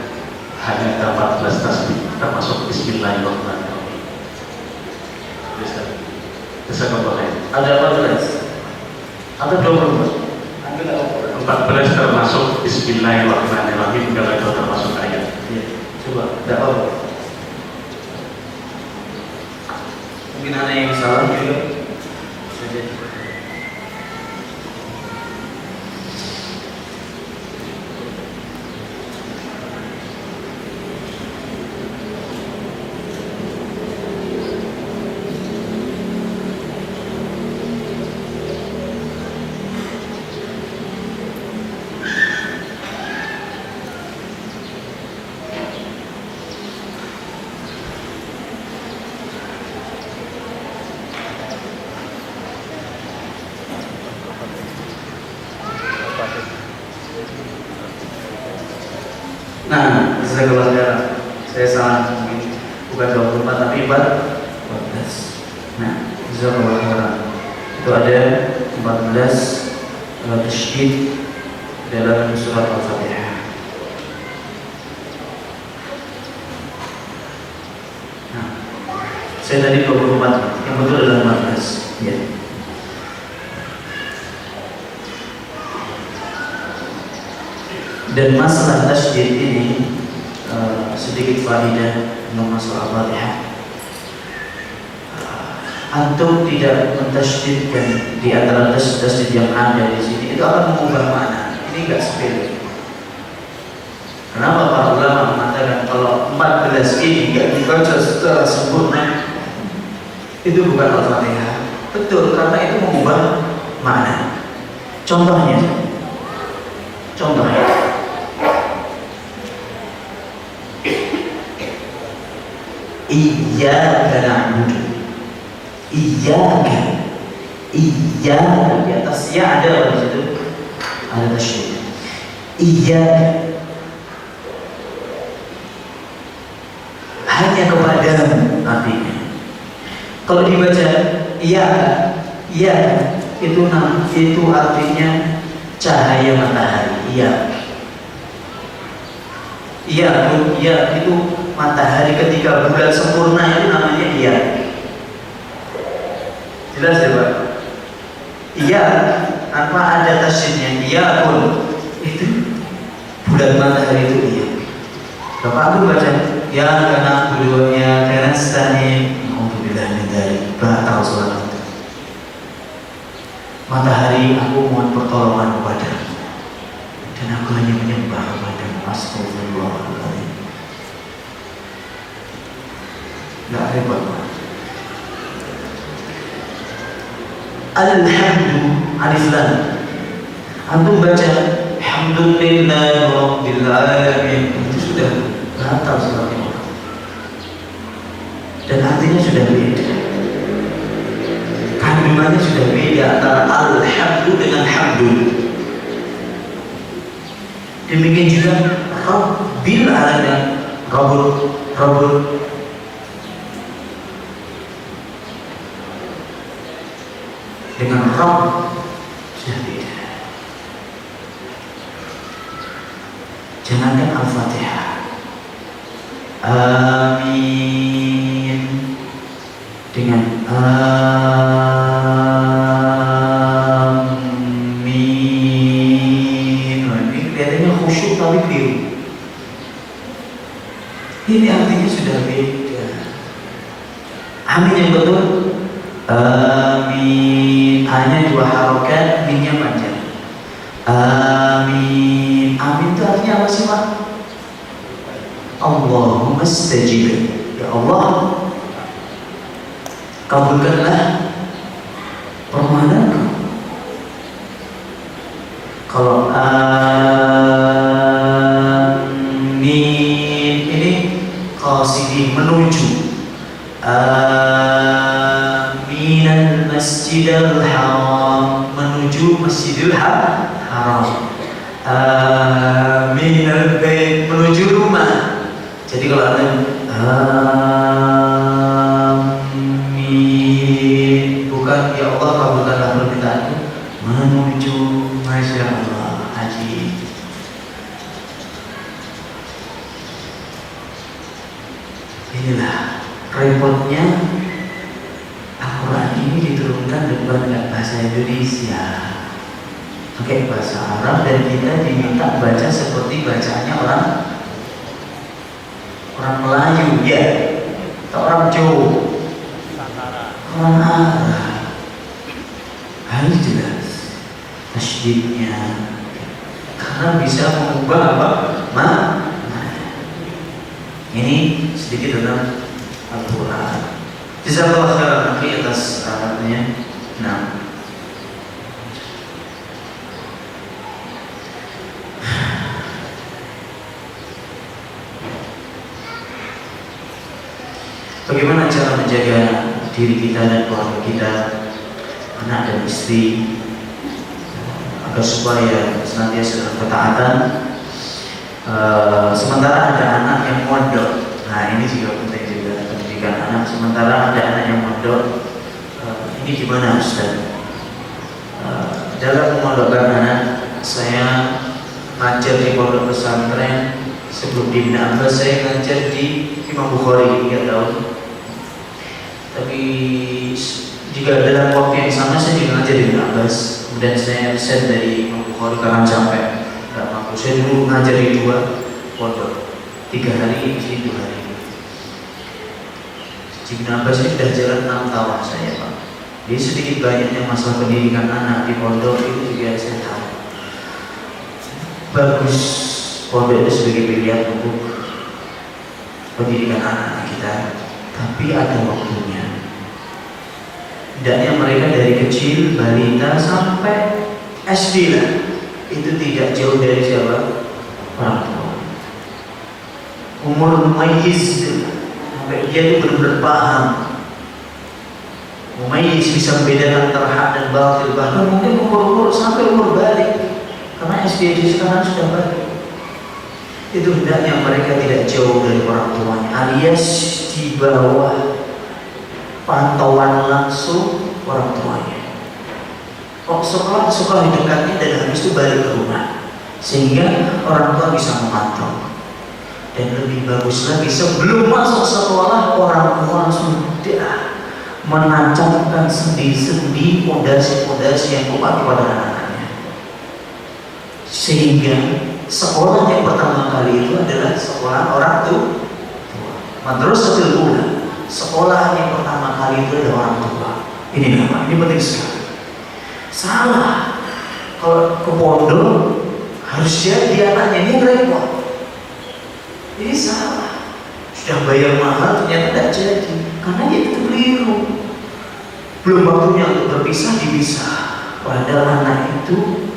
hanya ada 14 tasbih, termasuk Bismillahirrahmanirrahim. Jazakallah khair. Ada 14 atau 24? 14 termasuk Bismillahirrahmanirrahim, kalau itu termasuk ayat. Ya, coba, tidak apa-apa. Mungkin ada yang salah juga. Saja. Nah, jazakallah khairan. Saya salah mungkin bukan 24 tapi 14. Nah, jazakallah khairan. Itu ada 14 tasydid dalam surat Al-Fatihah. Nah, saya tadi 24, yang betul adalah 14. Ya. Dan masalah tasydid ini sedikit faedah tentang masalah Al-Fatihah. Antum tidak mentasydidkan di antara tasydid yang ada di sini, itu akan mengubah makna. Ini enggak sepele. Kenapa para ulama mengatakan kalau 14 ini enggak dibaca secara sempurna, itu bukan Al-Fatihah. Betul, karena itu mengubah makna. Contohnya, Iyyaka na'budu, Iyyaka di atas ya ada di situ, ada tasydid. Iyyaka, hanya kepadamu artinya. Kalau dibaca iya itu artinya cahaya matahari. Iya itu matahari ketika bulan sempurna, itu namanya iya. Jelas ya Pak? Iya tanpa ada tasydidnya, iya pun itu bulan matahari itu iya. Bapak aku baca ya karena keduanya karena stani untuk bilang dari batal sholat itu. Matahari, aku mohon pertolongan kepadamu dan aku hanya menyembah kepadamu. Astagfirullahaladzim. Nggak repot Pak. Alhamdu alif lam. Antum baca alhamdulillahi rabbil alamin, itu sudah batal sholatnya orang. Dan artinya sudah beda. Kandungannya sudah beda antara alhamdu dengan hamdul. Demikian juga rabbil alamin, rabbul dengan Rabb sudah beda. Jangankan Al-Fatihah, amin dengan amin, ini kelihatannya khusyuk tapi keliru. Ini artinya sudah beda. Amin yang betul amin, hanya 2 harokat, minnya panjang. Amin, amin itu artinya apa sih Pak? Allahumma stajib, ya Allah kabulkanlah permohonanku. Masjidil Haram, menuju Masjidil Haram. Minal bait, menuju rumah. Jadi kalau ada amin, bukan ya Allah kabulkanlah permintaanku, menuju, Masya Allah, haji. Inilah repotnya Al-Quran ini diturunkan dengan bahasa Indonesia, pakai bahasa Arab, dan kita diminta baca seperti bacaannya orang Melayu, ya, atau orang Jawa, orang Arab. Harus jelas tasydidnya, karena bisa mengubah apa? Ini sedikit tentang Al-Quran. Jazakallahu khairan atas alatnya. Nah, bagaimana cara menjaga diri kita dan keluarga kita, anak dan istri, agar supaya senantiasa dalam ketaatan. Sementara ada anak yang mondok, nah ini juga penting juga, pendidikan anak. Sementara ada anak yang mondok, ini gimana Ustaz? Dalam memondokkan anak, saya ngajar di pondok pesantren. Sebelum di Ibn Abbas saya ngajar di Imam Bukhari 3 tahun. Tapi juga dalam waktu yang sama saya juga ngajar di Ibn Abbas. Kemudian saya resign dari Imam Bukhari karena capek. Saya dulu ngajar di 2 pondok, 3 hari, di 2 hari. Di Ibn Abbas ini sudah jalan 6 tahun saya, Pak. Jadi sedikit banyaknya masalah pendidikan anak di pondok itu juga saya tahu. Bagus pondok itu sebagai pilihan untuk pendidikan anak kita, tapi ada waktunya. Hendaknya mereka dari kecil, balita sampai SD lah, itu tidak jauh dari siapa? Orang tua. Umur mumayyiz sampai dia itu benar-benar paham. Mumayyiz bisa membedakan antara hak dan batil, bahkan mungkin umur sampai umur balik, karena SD sekarang sudah balik. Itu hendaknya mereka tidak jauh dari orang tuanya, alias di bawah pantauan langsung orang tuanya. Sekolah didekatnya dan habis itu balik ke rumah, sehingga orang tua bisa memantau. Dan lebih bagus lagi, sebelum masuk sekolah orang tua sudah menancapkan sendi-sendi pondasi-pondasi yang kuat kepada anak-anaknya, sehingga sekolah yang pertama kali itu adalah sekolah orang tua. Madrasatul ula, sekolah yang pertama kali itu adalah orang tua. Ini nama, ini penting sekali. Salah kalau ke pondok harus jadi anaknya, ini repot. Ini salah. Sudah bayar mahal ternyata tidak jadi, karena itu keliru. Belum waktunya untuk berpisah, dipisah. Padahal anak itu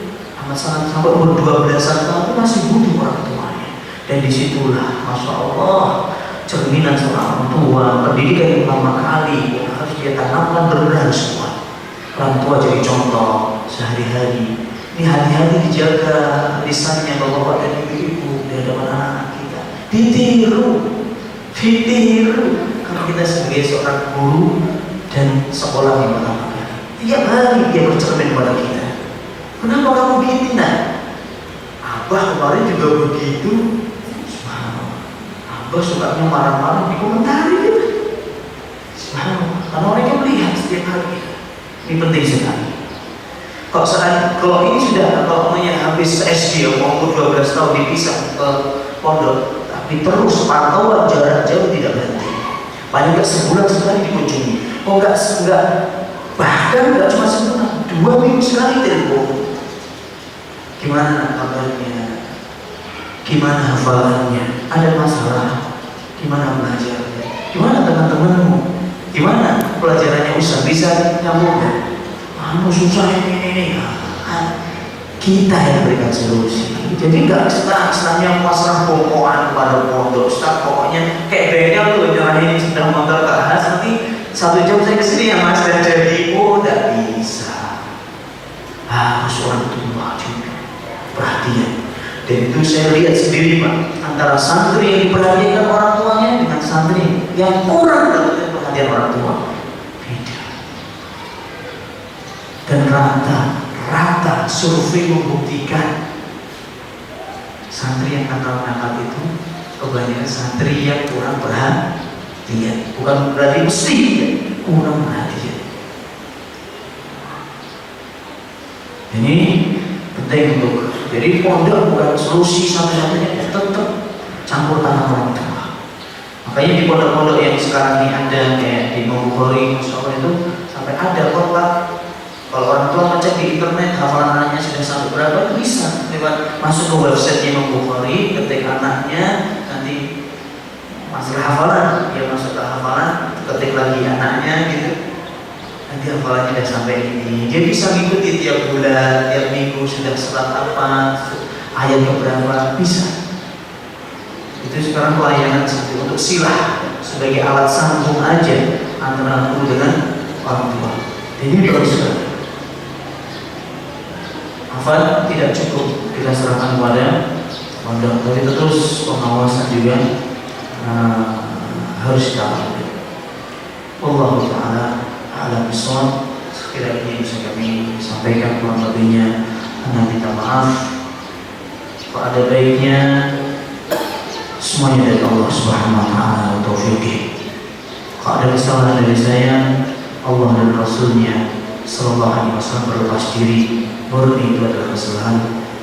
sangat sampai umur 12-an tahun masih butuh orang tuanya. Dan disitulah, masya Allah, cerminan seorang orang tua, pendidikan yang pertama kali yang harus dia tanamkan benar semua. Orang tua jadi contoh sehari-hari. Ini hati-hati dijaga lisannya bapak-bapak dan ibu-ibu di hadapan anak-anak kita. Ditiru. Karena kita sebagai seorang guru dan sekolah yang pertama kali, tiap hari dia bercermin pada kita. Kenapa kamu begini nak? Abah kemarin juga begitu. Abah sukanya marah-marah di komentari gitu. Karena mereka melihat setiap hari. Ini penting sekali. Kalau ini sudah, kalau habis SD, umur 12 tahun dipisah ke pondok, tapi terus pantauan jarak jauh tidak berhenti. Paling nggak sebulan sekali dikunjungi. Oh enggak, bahkan nggak cuma sebulan, 2 minggu sekali telepon. Gimana kabarnya? Gimana hafalannya? Ada masalah? Gimana belajarnya? Gimana teman-temanmu? Gimana pelajarannya Ustaz? Bisa nyambung? Kamu susah ini. Kita yang berikan solusi. Jadi nggak istilahnya masalah pokokan pada pondok. Ustaz pokoknya kayak bengkel tuh, jangan ini sedang motor ke atas, nanti 1 jam saya kesini ya mas, dan jadi tidak bisa. Harus orang tua juga perhatian. Dan itu saya lihat sendiri Pak, antara santri yang diperhatikan orang tuanya dengan santri yang kurang dapat perhatian orang tua, beda. Dan rata survei membuktikan santri yang nakal-nakal itu kebanyakan santri yang kurang perhatian. Bukan berarti mesti kurang perhatian. Ini penting untuk, jadi pondok bukan solusi satu-satunya, tetap campur tangan orang tua. Makanya di pondok-pondok yang sekarang ini ada kayak di Imam Bukhari, Musola itu sampai ada kotak. Kalau orang tua ngecek di internet hafalan anaknya sudah sampai berapa, bisa lewat masuk ke website Imam Bukhari, ketik anaknya, nanti masalah hafalan, dia masuk ke hafalan, ketik lagi anaknya gitu. Nanti hafalannya sudah sampai ini, dia bisa mengikuti tiap bulan, tiap minggu sudah surat apa, ayat keberapa, bisa. Itu sekarang pelayanan seperti untuk silah sebagai alat sambung aja antara guru dengan orang tua. Jadi bagus sekali. Hafal tidak cukup kita serahkan kepada pondok, tapi terus pengawasan juga harus kita lakukan. Wallahu ta'ala a'lam bishawab. Sekiranya ini bisa kami sampaikan, kurang lebihnya minta maaf. Kalau ada baiknya semuanya dari Allah Subhanahu wa ta'ala wa taufiqih. Kalau ada kesalahan dari saya, Allah dan Rasulnya sallallahu alaihi wasallam berlepas diri, murni itu adalah kesalahan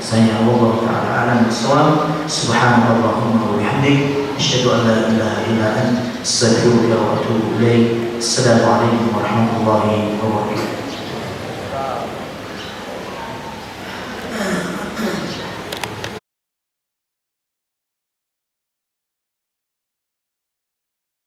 saya. Allah ta'ala a'lam bishawab. Subhanallahumma wa bihamdik, asyhadu an la ilaha illa anta, astaghfiruka wa atubu ilaik. Assalamualaikum warahmatullahi wabarakatuh.